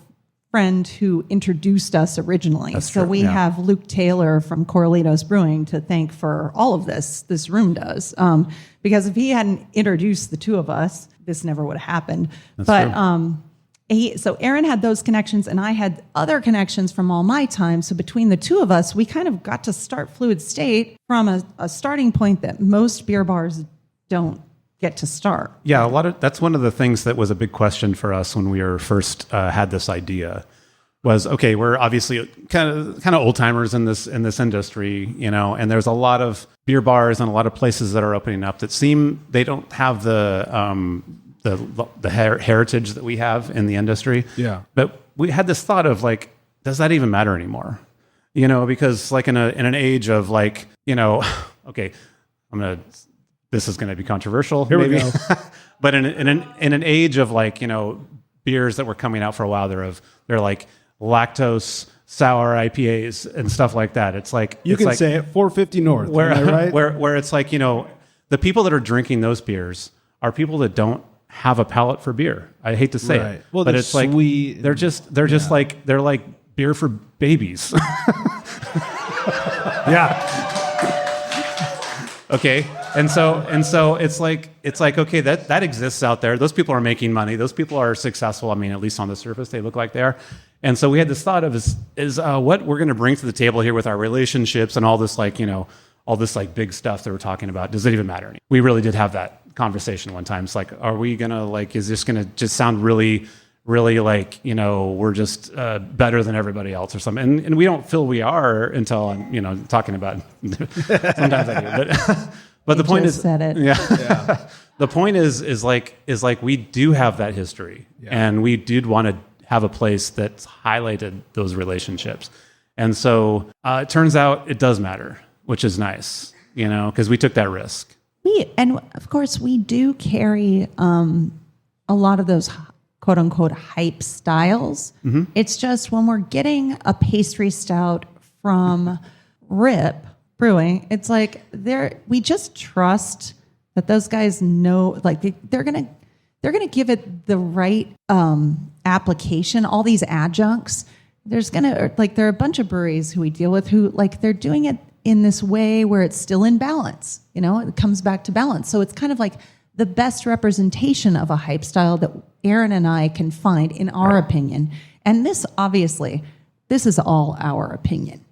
friend who introduced us originally. That's so true. we have Luke Taylor from Corralitos Brewing to thank for all of this room does. Because if he hadn't introduced the two of us, this never would have happened. That's true. So Aaron had those connections, and I had other connections from all my time. So between the two of us, we kind of got to start Fluid State from a starting point that most beer bars don't get to start. Yeah, that's one of the things that was a big question for us when we were first had this idea. Was okay. We're obviously kind of old timers in this industry, and there's a lot of beer bars and a lot of places that are opening up that seem they don't have the heritage that we have in the industry. Yeah. But we had this thought of like, does that even matter anymore? Because like in an age of like, okay, this is gonna be controversial. Here maybe. We go. But in an age of like, beers that were coming out for a while, they're like lactose sour IPAs and stuff like that. It's like you can say it 450 North, right? Where it's like, the people that are drinking those beers are people that don't have a palate for beer. I hate to say it, well, but it's sweet. Like they're just like beer for babies. Yeah. Okay. And so it's like okay, that exists out there. Those people are making money. Those people are successful. I mean, at least on the surface, they look like they are. And so we had this thought of is what we're going to bring to the table here with our relationships and all this all this like big stuff that we're talking about. Does it even matter? We really did have that conversation one time. It's like, are we gonna is this gonna just sound really, really like we're just better than everybody else or something? And we don't feel we are until I'm talking about. Sometimes I do, but the point is, said it. Yeah. The point is like we do have that history, and we did want to have a place that's highlighted those relationships, and so it turns out it does matter, which is nice, because we took that risk. And of course, we do carry a lot of those quote unquote hype styles. Mm-hmm. It's just when we're getting a pastry stout from Rip Brewing, it's like we just trust that those guys know, like they're gonna give it the right application. All these adjuncts, there are a bunch of breweries who we deal with who they're doing it in this way where it's still in balance. It comes back to balance. So it's kind of like the best representation of a hype style that Aaron and I can find, in our opinion. And this is all our opinion.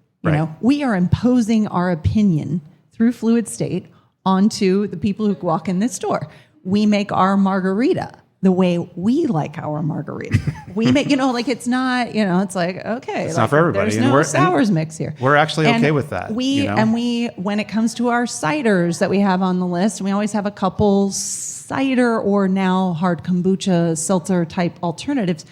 We are imposing our opinion through Fluid State onto the people who walk in this door. We make our margarita the way we like our margarita. We make, it's not, it's like, okay. It's not for everybody. There's no sours mix here. We're actually okay with that. When it comes to our ciders that we have on the list, we always have a couple cider or now hard kombucha, seltzer type alternatives.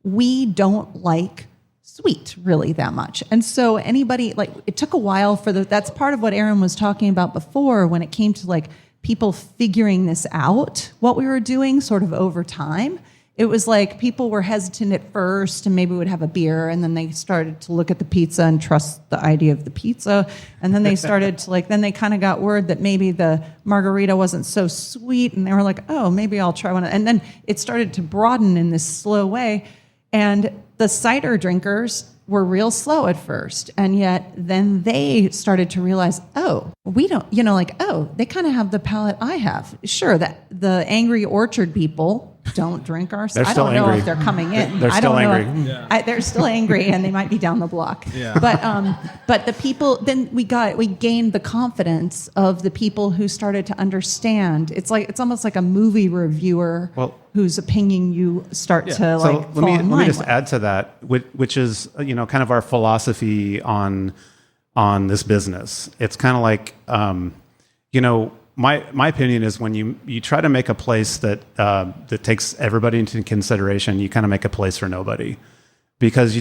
We don't like sweet really that much. And so it took a while that's part of what Aaron was talking about before when it came to people figuring this out, what we were doing sort of over time. It was like people were hesitant at first and maybe would have a beer, and then they started to look at the pizza and trust the idea of the pizza. And then they started to then they kind of got word that maybe the margarita wasn't so sweet, and they were like, oh, maybe I'll try one. And then it started to broaden in this slow way. And the cider drinkers were real slow at first, and yet then they started to realize, we don't, they kind of have the palate I have. Sure, that the Angry Orchard people don't drink our stuff. I don't know if they're coming in. They're still angry. They're still angry, and they might be down the block. Yeah. But the people, then we gained the confidence of the people who started to understand. It's almost like a movie reviewer whose opinion you start to so let me just add to that, which is kind of our philosophy on this business. It's kind of like my opinion is when you try to make a place that takes everybody into consideration, you kind of make a place for nobody, because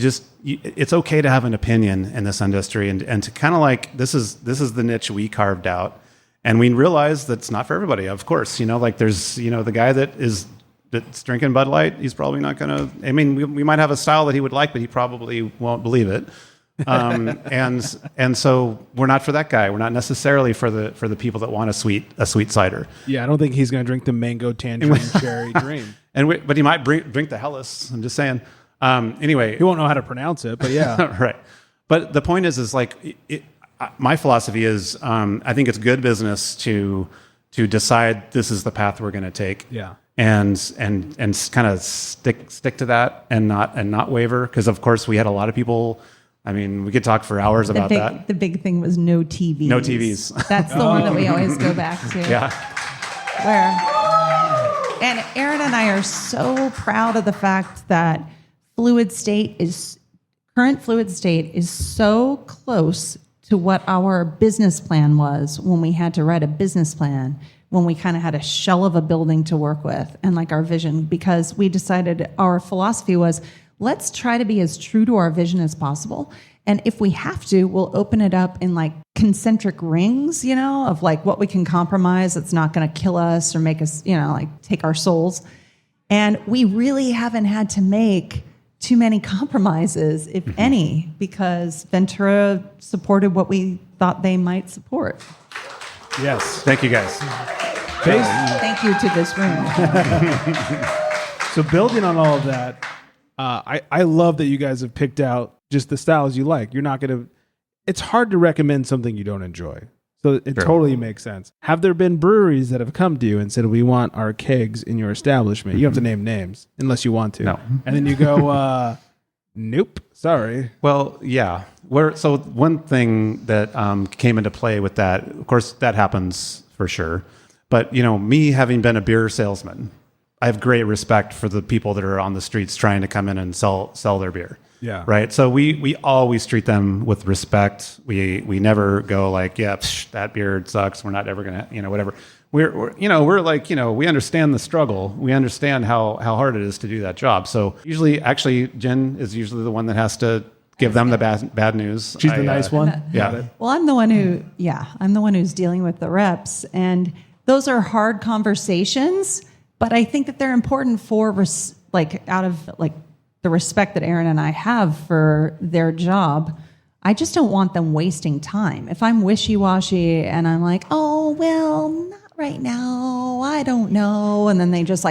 it's okay to have an opinion in this industry, and to kind of like this is the niche we carved out, and we realize that's not for everybody. Of course, there's the guy that's drinking Bud Light, he's probably not going to. I mean, we might have a style that he would like, but he probably won't believe it. And so we're not for that guy. We're not necessarily for the people that want a sweet cider. Yeah, I don't think he's going to drink the mango tangerine cherry dream. But he might drink the Helles. I'm just saying. Anyway, he won't know how to pronounce it, but yeah, right. But the point is like my philosophy is I think it's good business to decide this is the path we're going to take. Yeah. And kind of stick to that and not waver, because of course we had a lot of people. I mean, we could talk for hours about that. The big thing was no TVs. No TVs. That's the one that we always go back to. Yeah. And Aaron and I are so proud of the fact that current fluid state is so close to what our business plan was when we had to write a business plan, when we kind of had a shell of a building to work with, and like our vision, because we decided our philosophy was, let's try to be as true to our vision as possible. And if we have to, we'll open it up in like concentric rings, of like what we can compromise that's not going to kill us or make us, like take our souls. And we really haven't had to make too many compromises, if any, because Ventura supported what we thought they might support. Yes. Thank you, guys. Thank you to this room. So building on all of that, I love that you guys have picked out just the styles you like. You're not going to, it's hard to recommend something you don't enjoy. So it totally makes sense. Have there been breweries that have come to you and said, we want our kegs in your establishment? You don't have to name names unless you want to. No. And then you go, nope, sorry. Well, yeah. So one thing that came into play with that, of course, that happens for sure. But, me having been a beer salesman, I have great respect for the people that are on the streets trying to come in and sell their beer. Yeah. Right. So we always treat them with respect. We never go like, yeah, that beer sucks. We're not ever gonna, whatever. We're like, we understand the struggle. We understand how hard it is to do that job. So usually, actually, Jen is usually the one that has to give them the bad news. She's the nice one. Yeah. Well, I'm the one who's dealing with the reps, and those are hard conversations. But I think that they're important for out of the respect that Aaron and I have for their job. I just don't want them wasting time. If I'm wishy-washy and I'm like, oh, well, not right now, I don't know. And then they just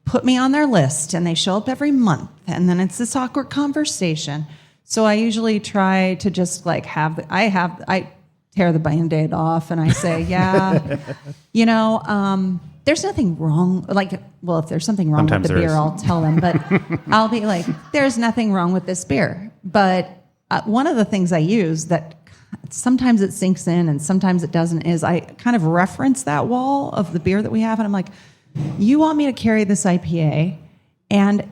put me on their list and they show up every month. And then it's this awkward conversation. So I usually try to just I tear the Band-Aid off and I say, yeah, there's nothing wrong. If there's something wrong with the beer, I'll tell them. But I'll be like, there's nothing wrong with this beer. But one of the things I use that sometimes it sinks in and sometimes it doesn't is I kind of reference that wall of the beer that we have. And I'm like, you want me to carry this IPA and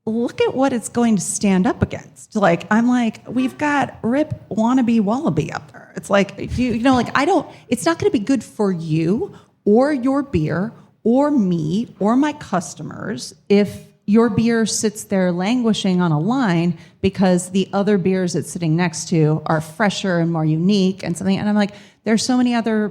look at what it's going to stand up against. I'm like, we've got Rip Wannabe Wallaby up there. It's like, it's not going to be good for you or your beer, or me, or my customers, if your beer sits there languishing on a line because the other beers it's sitting next to are fresher and more unique and something. And I'm like, there's so many other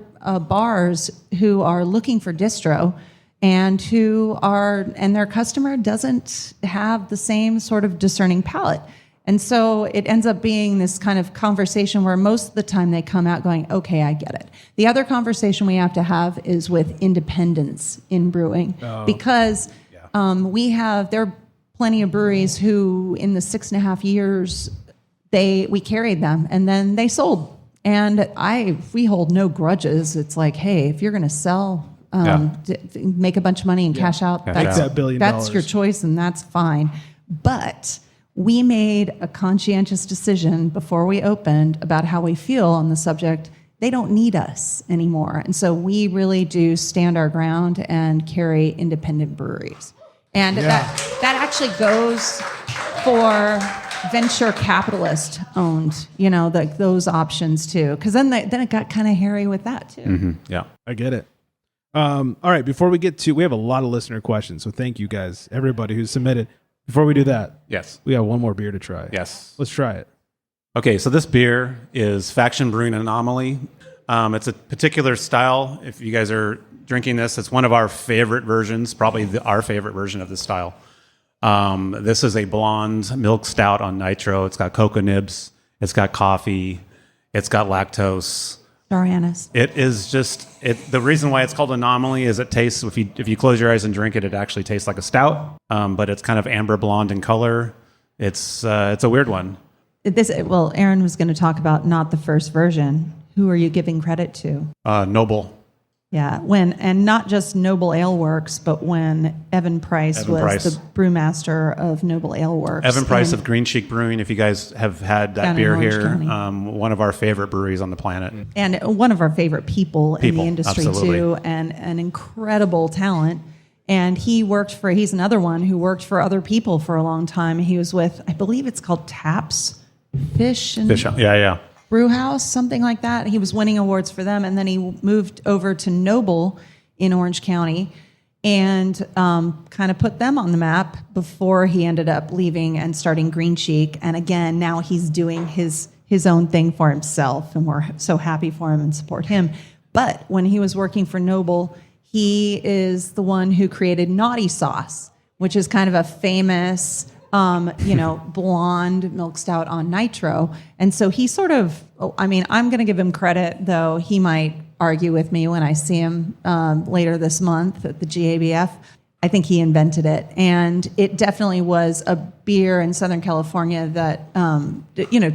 bars who are looking for distro and and their customer doesn't have the same sort of discerning palate. And so it ends up being this kind of conversation where most of the time they come out going, okay, I get it. The other conversation we have to have is with independence in brewing, because there are plenty of breweries who in the 6.5 years, we carried them and then they sold. And we hold no grudges. It's like, hey, if you're going to sell, make a bunch of money and cash out. That's $1 billion. That's your choice, and that's fine. But we made a conscientious decision before we opened about how we feel on the subject. They don't need us anymore. And so we really do stand our ground and carry independent breweries. And that actually goes for venture capitalist owned, those options too. Because then it got kind of hairy with that too. Mm-hmm. Yeah, I get it. All right, before we have a lot of listener questions. So thank you guys, everybody who's submitted. Before we do that, yes, we got one more beer to try. Yes, let's try it. Okay, so this beer is Faction Brewing Anomaly. It's a particular style. If you guys are drinking this, it's one of our favorite versions, probably our favorite version of this style. This is a blonde milk stout on nitro. It's got cocoa nibs. It's got coffee. It's got lactose. Sorry, Annis. It is just the reason why it's called Anomaly is it tastes, if you close your eyes and drink it, it actually tastes like a stout, but it's kind of amber blonde in color. It's a weird one. Aaron was going to talk about not the first version. Who are you giving credit to? Noble. Yeah, and not just Noble Ale Works, but when Evan Price was the brewmaster of Noble Ale Works. Evan Price of Green Cheek Brewing, if you guys have had that beer here, one of our favorite breweries on the planet. And one of our favorite people in the industry absolutely. too, and an incredible talent. And he's another one who worked for other people for a long time. He was with, I believe it's called Taps Fish. Yeah. Brew House, something like that. He was winning awards for them, and then he moved over to Noble in Orange County and kind of put them on the map before he ended up leaving and starting Green Cheek. And again, now he's doing his own thing for himself, and we're so happy for him and support him. But when he was working for Noble, he is the one who created Naughty Sauce, which is kind of a famous blonde milk stout on nitro. And so he I'm going to give him credit, though he might argue with me when I see him later this month at the GABF. I think he invented it. And it definitely was a beer in Southern California that,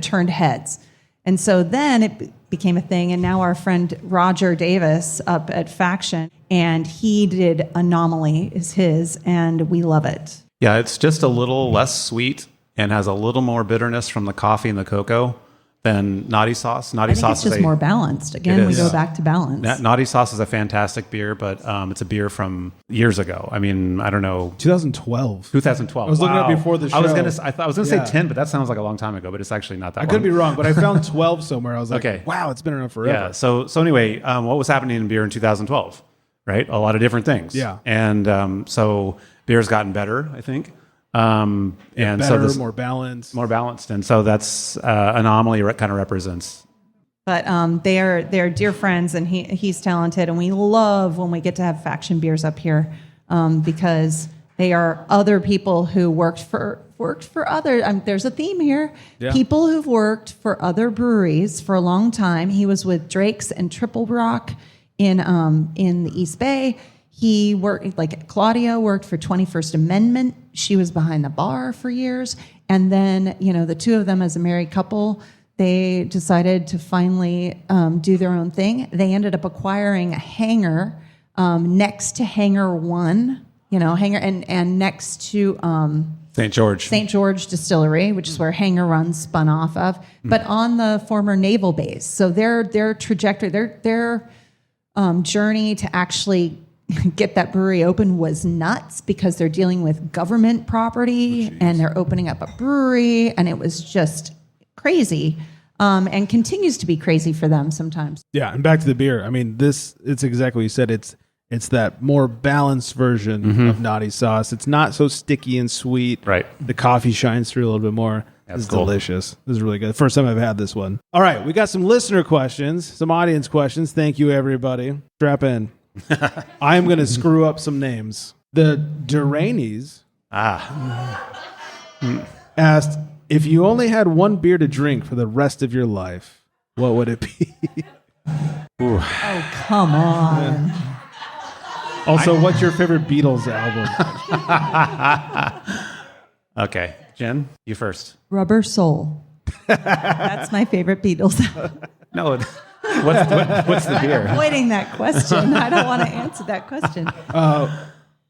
turned heads. And so then it became a thing. And now our friend Roger Davis up at Faction, and he did Anomaly is his, and we love it. Yeah, it's just a little less sweet and has a little more bitterness from the coffee and the cocoa than Naughty Sauce. I think it's just more balanced. Again, we go back to balance. Naughty Sauce is a fantastic beer, but it's a beer from years ago. I mean, I don't know. 2012. 2012. I was looking up before the show. I was going to say 10, but that sounds like a long time ago, but it's actually not that long. I could be wrong, but I found 12 somewhere. I was like, okay. Wow, it's been around forever. Yeah, so anyway, what was happening in beer in 2012? Right? A lot of different things. Yeah. And so beer's gotten better, I think. And better, so more balanced, and so that's Anomaly kind of represents. But they're dear friends, and he's talented, and we love when we get to have Faction beers up here because they are other people who worked for other. There's a theme here. Yeah. People who've worked for other breweries for a long time. He was with Drake's and Triple Rock in the East Bay. He worked, Claudia worked for 21st Amendment. She was behind the bar for years. And then, the two of them as a married couple, they decided to finally do their own thing. They ended up acquiring a hangar next to Hangar 1, hangar and next to St. George Distillery, which is where Hangar Run spun off of, but on the former naval base. So their trajectory, their journey to actually get that brewery open was nuts because they're dealing with government property and they're opening up a brewery, and it was just crazy and continues to be crazy for them sometimes. Yeah, and back to the beer. I mean, it's exactly what you said. It's that more balanced version of Naughty Sauce. It's not so sticky and sweet. Right. The coffee shines through a little bit more. It's delicious. This is really good. First time I've had this one. All right, we got some listener questions, some audience questions. Thank you, everybody. Strap in. I'm going to screw up some names. The Duranis asked, if you only had one beer to drink for the rest of your life, what would it be? Oh, come on. Yeah. Also, what's your favorite Beatles album? Okay, Jen, you first. Rubber Soul. That's my favorite Beatles album. No. What's the beer? I'm avoiding that question. I don't want to answer that question.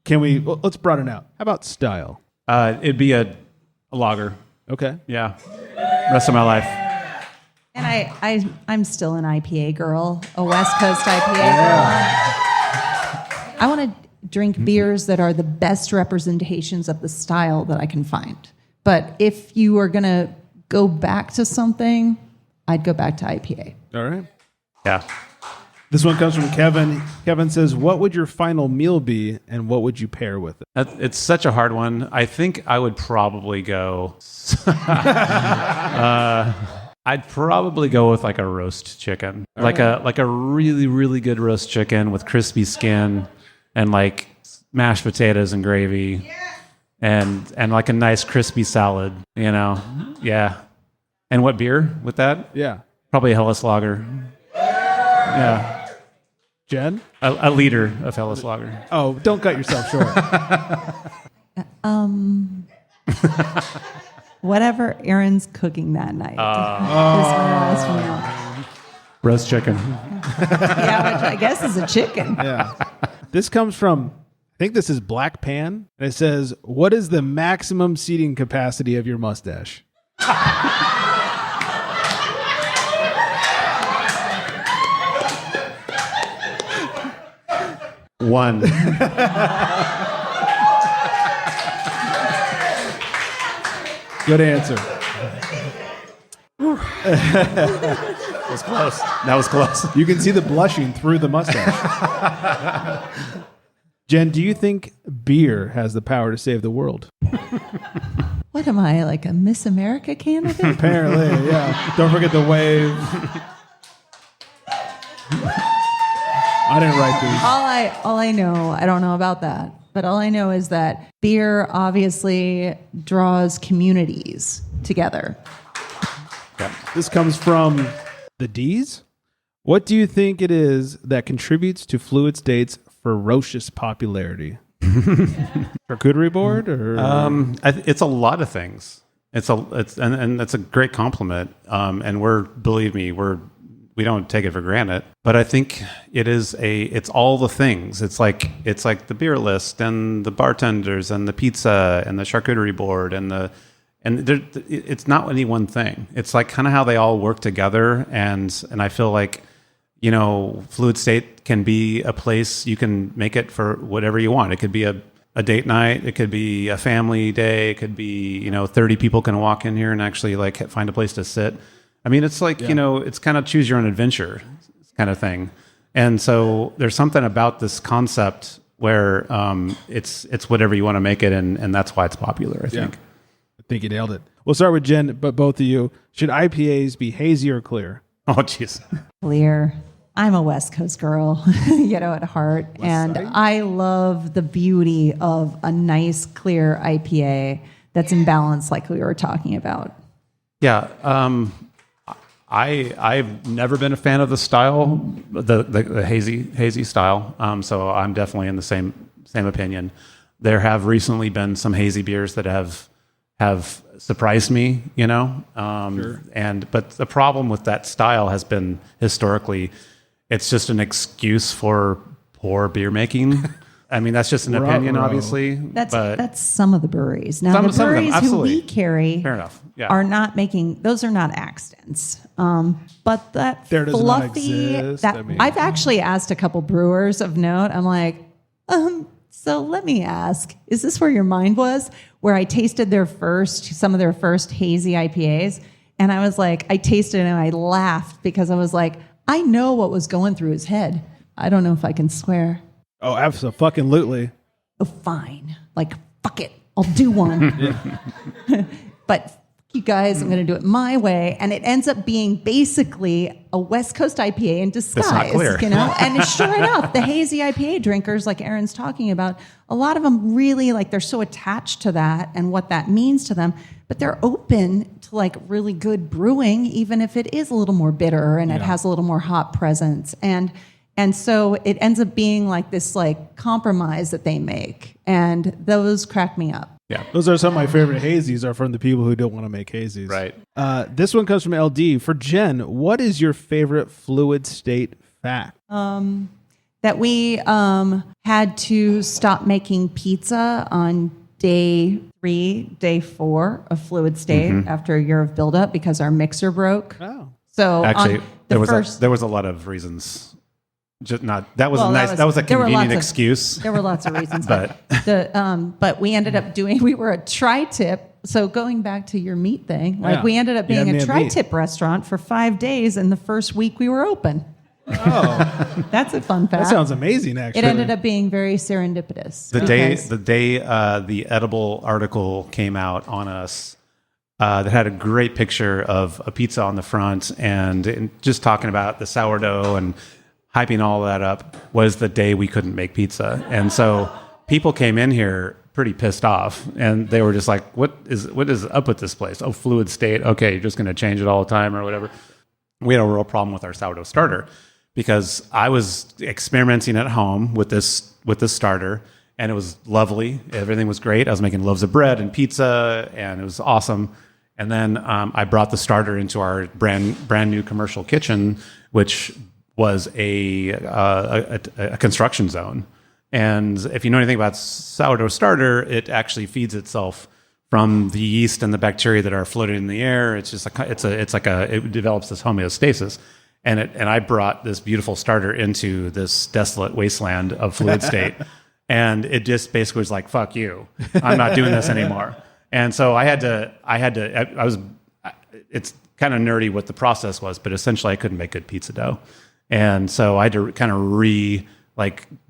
Let's broaden out. How about style? It'd be a lager. Okay. Yeah. Rest of my life. And I'm still an IPA girl, a West Coast IPA girl. I want to drink beers that are the best representations of the style that I can find. But if you are going to go back to something, I'd go back to IPA. All right. Yeah. This one comes from Kevin. Kevin says, what would your final meal be and what would you pair with it? It's such a hard one. I think I would probably go... I'd probably go with like a roast chicken. Like a really, really good roast chicken with crispy skin and like mashed potatoes and gravy. And like a nice crispy salad, you know? Yeah. And what beer with that? Yeah. Probably a Helles Lager. Yeah. Jen? A liter of Helles Lager. Oh, don't cut yourself short. Whatever Aaron's cooking that night is my last meal. Roast chicken. Yeah, which I guess is a chicken. Yeah. This comes from, I think this is Black Pan. And it says, what is the maximum seating capacity of your mustache? One. Good answer. That was close. That was close. You can see the blushing through the mustache. Jen, do you think beer has the power to save the world? What am I, like a Miss America candidate? Apparently, yeah. Don't forget the wave. I didn't write these. All I know, I don't know about that, but all I know is that beer obviously draws communities together. Yeah. This comes from the D's. What do you think it is that contributes to Fluid State's ferocious popularity? Charcuterie board, or it's a lot of things. It's a great compliment. And believe me, we don't take it for granted. But I think it's all the things. It's like the beer list and the bartenders and the pizza and the charcuterie board and it's not any one thing. It's like kind of how they all work together. And I feel like, you know, Fluid State can be a place you can make it for whatever you want. It could be a date night. It could be a family day. It could be, 30 people can walk in here and actually like find a place to sit. I mean, it's like, it's kind of choose your own adventure kind of thing. And so there's something about this concept where it's whatever you want to make it. And that's why it's popular, I think. I think you nailed it. We'll start with Jen, but both of you. Should IPAs be hazy or clear? Oh, jeez. Clear. I'm a West Coast girl, at heart. And I love the beauty of a nice, clear IPA that's in balance like we were talking about. Yeah. I've never been a fan of the style, the hazy style. So I'm definitely in the same opinion. There have recently been some hazy beers that have surprised me, Sure. But the problem with that style has been historically, it's just an excuse for poor beer making. I mean, that's just an opinion, obviously. That's some of the breweries. Now, the breweries who we carry Fair enough. Yeah. are not making, those are not accidents. But that there does fluffy, not exist. I've actually asked a couple brewers of note, I'm like, so let me ask, is this where your mind was? Where I tasted some of their first hazy IPAs. And I was like, I tasted it and I laughed because I was like, I know what was going through his head. I don't know if I can swear. Oh, absolutely. Oh, fine. Like, fuck it. I'll do one. But you guys, I'm going to do it my way. And it ends up being basically a West Coast IPA in disguise. That's not clear. And sure enough, the hazy IPA drinkers, like Aaron's talking about, a lot of them really, like, they're so attached to that and what that means to them. But they're open to, like, really good brewing, even if it is a little more bitter and it has a little more hop presence. And so it ends up being like this like compromise that they make. And those crack me up. Yeah. Those are some of my favorite hazies are from the people who don't want to make hazies. Right. This one comes from LD. For Jen, what is your favorite fluid state fact? That we had to stop making pizza on day 4 of fluid state after a year of buildup because our mixer broke. Oh. So actually, there was a lot of reasons. That was a convenient excuse. There were lots of reasons, but we ended up we were a tri-tip. So going back to your meat thing, we ended up being a tri-tip restaurant for 5 days, and the first week we were open. Oh, that's a fun fact. That sounds amazing. Actually, it ended up being very serendipitous. The day the edible article came out on us, that had a great picture of a pizza on the front and just talking about the sourdough and hyping all that up, was the day we couldn't make pizza. And so people came in here pretty pissed off, and they were just like, what is up with this place? Oh, fluid state. Okay, you're just going to change it all the time or whatever. We had a real problem with our sourdough starter because I was experimenting at home with this starter, and it was lovely. Everything was great. I was making loaves of bread and pizza, and it was awesome. And then I brought the starter into our brand new commercial kitchen, which was a construction zone. And if you know anything about sourdough starter, it actually feeds itself from the yeast and the bacteria that are floating in the air. It's just it develops this homeostasis. And I brought this beautiful starter into this desolate wasteland of fluid state, and it just basically was like, "Fuck you! I'm not doing this anymore." And so it's kind of nerdy what the process was, but essentially I couldn't make good pizza dough. And so I had to kind of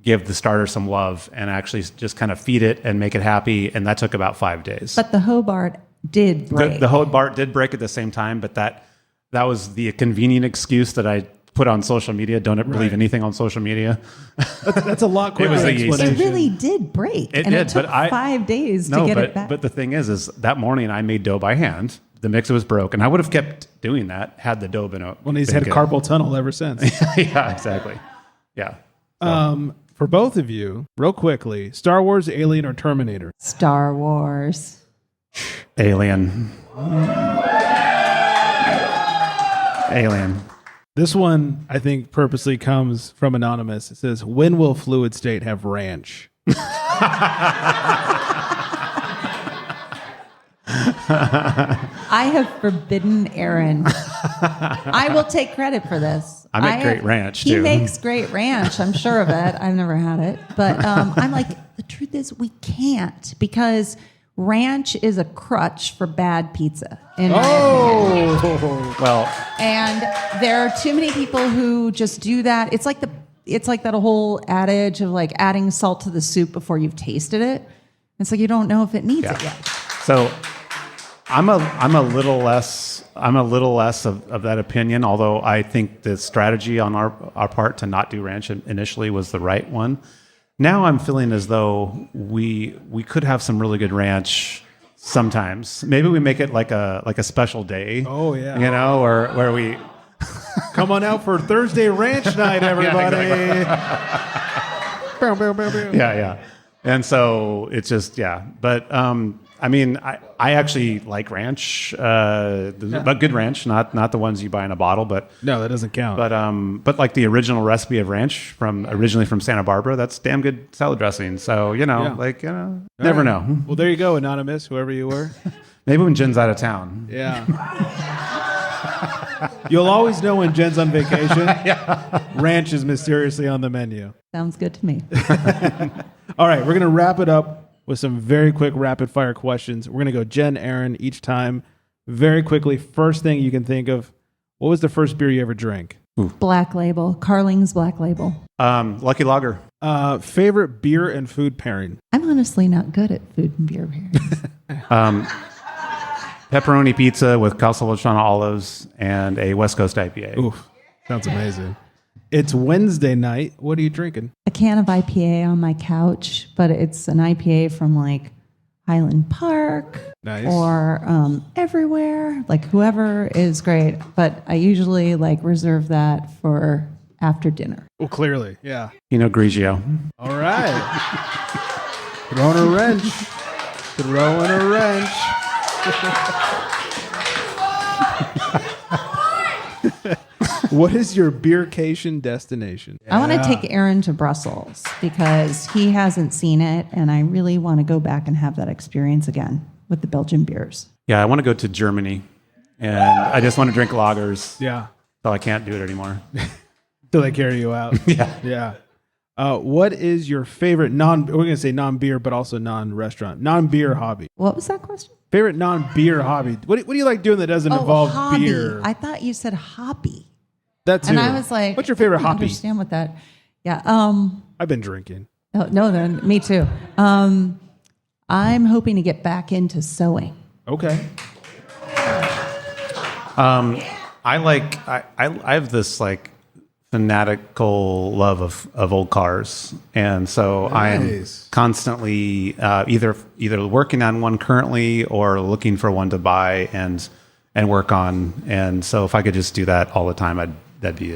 give the starter some love and actually just kind of feed it and make it happy. And that took about 5 days. But the Hobart did break. The Hobart did break at the same time, but that was the convenient excuse that I put on social media. Don't believe anything on social media. That's a lot quicker explanation. It really did break. It took 5 days to get it back. But the thing is that morning I made dough by hand. The mixer was broke, and I would have kept doing that had the dough been open. Well, he's had carpal tunnel ever since. Yeah, exactly. Yeah. So. For both of you, real quickly, Star Wars, Alien, or Terminator? Star Wars. Alien. Alien. This one, I think, purposely comes from Anonymous. It says, when will fluid state have ranch? I have forbidden Aaron. I will take credit for this. I make great ranch, too. He makes great ranch. I'm sure of it. I've never had it. But I'm like, the truth is we can't, because ranch is a crutch for bad pizza. Well. And there are too many people who just do that. It's like that whole adage of like adding salt to the soup before you've tasted it. It's like you don't know if it needs it yet. So I'm a little less of that opinion, although I think the strategy on our part to not do ranch initially was the right one. Now I'm feeling as though we could have some really good ranch sometimes. Maybe we make it like a special day. Oh yeah. Or where we come on out for Thursday ranch night, everybody. Yeah. And so it's just, but I mean, I actually like ranch, but good ranch, not the ones you buy in a bottle, but no, that doesn't count. But like the original recipe of ranch originally from Santa Barbara, that's damn good salad dressing. So never know. Well, there you go, Anonymous, whoever you were. Maybe when Jen's out of town. Yeah. You'll always know when Jen's on vacation. Ranch is mysteriously on the menu. Sounds good to me. All right, we're going to wrap it up with some very quick rapid fire questions. We're going to go Jen, Aaron each time. Very quickly, first thing you can think of, what was the first beer you ever drank? Black Label. Carling's Black Label. Lucky Lager. Favorite beer and food pairing? I'm honestly not good at food and beer pairing. Pepperoni pizza with Calzavallana olives and a West Coast IPA. Oof, sounds amazing. It's Wednesday night. What are you drinking? A can of IPA on my couch, but it's an IPA from like Highland Park or everywhere. Like whoever is great, but I usually reserve that for after dinner. Well, clearly, yeah. Grigio. All right. Throwing a wrench. Throwing a wrench. What is your beercation destination? I want to take Aaron to Brussels because he hasn't seen it, and I really want to go back and have that experience again with the Belgian beers. Yeah, I want to go to Germany, and I just want to drink lagers. Yeah. So I can't do it anymore. Till they carry you out. Yeah. What is your favorite we're going to say non-beer, but also non-restaurant, non-beer hobby? What was that question? Favorite non-beer hobby. What do you like doing that doesn't involve hobby. beer? I thought you said hobby. That too. And I was like, what's your favorite I don't hobby? understand what that. Yeah. I've been drinking. Oh, no, then me too. I'm hoping to get back into sewing. Okay. I have this like fanatical love of old cars, and so I'm constantly either working on one currently or looking for one to buy and work on. And so if I could just do that all the time, that'd be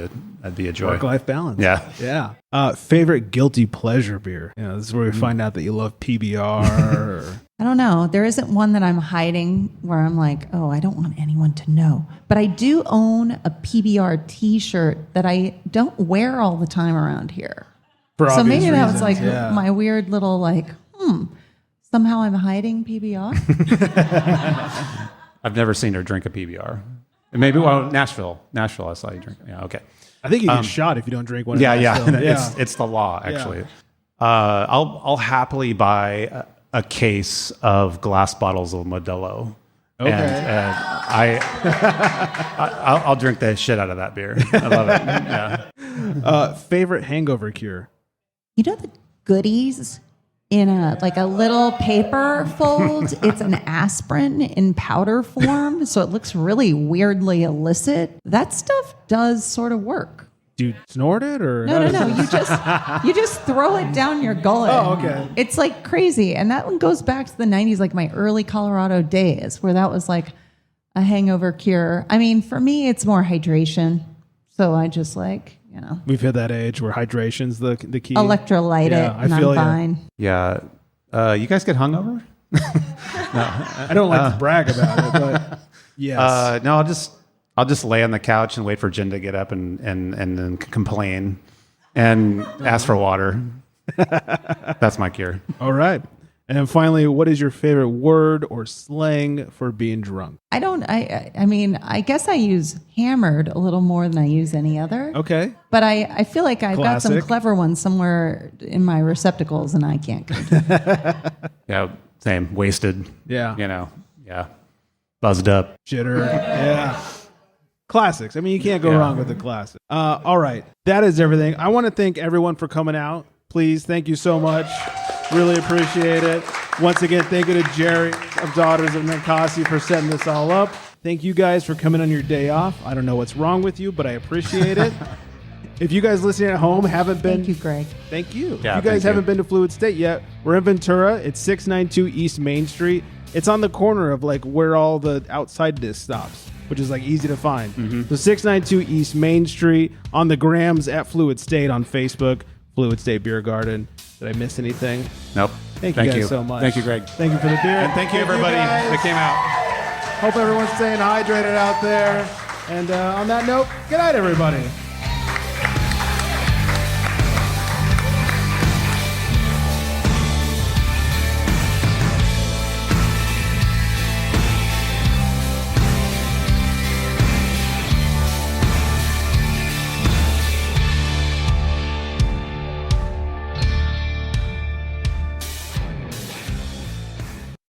a joy. Work-life balance. Yeah. Favorite guilty pleasure beer. This is where we find out that you love PBR. I don't know. There isn't one that I'm hiding where I'm like, oh, I don't want anyone to know. But I do own a PBR T-shirt that I don't wear all the time around here. So maybe that was like my weird little like, somehow I'm hiding PBR. I've never seen her drink a PBR. Maybe Nashville. I saw you drink. Yeah, okay. I think you get shot if you don't drink one. Yeah. It's the law actually. Yeah. I'll happily buy a case of glass bottles of Modelo. Okay. And I'll drink the shit out of that beer. I love it. Yeah. Favorite hangover cure. You know the goodies in a little paper fold? It's an aspirin in powder form, so it looks really weirdly illicit. That stuff does sort of work. Do you snort it or no? You just throw it down your gullet. Oh, okay. It's like crazy, and that one goes back to the '90s, like my early Colorado days, where that was like a hangover cure. I mean, for me, it's more hydration. So I just we've hit that age where hydration's the key. Electrolyte it, and I'm fine. Yeah. You guys get hungover? No. I don't like to brag about it, but yes. No, I'll just lay on the couch and wait for Jen to get up and then complain and ask for water. That's my cure. All right. And then finally, what is your favorite word or slang for being drunk? I mean, I guess I use hammered a little more than I use any other. Okay. But I feel like I've got some clever ones somewhere in my receptacles and I can't go to it. Yeah, same. Wasted. Yeah. Yeah. Buzzed up. Jitter. Yeah. Classics. I mean, you can't go wrong with the classic. All right. That is everything. I want to thank everyone for coming out. Please, thank you so much. Really appreciate it. Once again, thank you to Jerry of Daughters of Ninkasi for setting this all up. Thank you guys for coming on your day off. I don't know what's wrong with you, but I appreciate it. If you guys listening at home haven't been... Thank you, Greg. Thank you. Yeah, if you guys haven't been to Fluid State yet, we're in Ventura. It's 692 East Main Street. It's on the corner of like where all the outside disc stops, which is like easy to find. Mm-hmm. So 692 East Main Street, on the grams at Fluid State on Facebook, Fluid State Beer Garden. Did I miss anything? Nope. Thank you guys so much. Thank you, Greg. Thank you for the beer. And thank you, everybody that came out. Hope everyone's staying hydrated out there. And on that note, good night, everybody.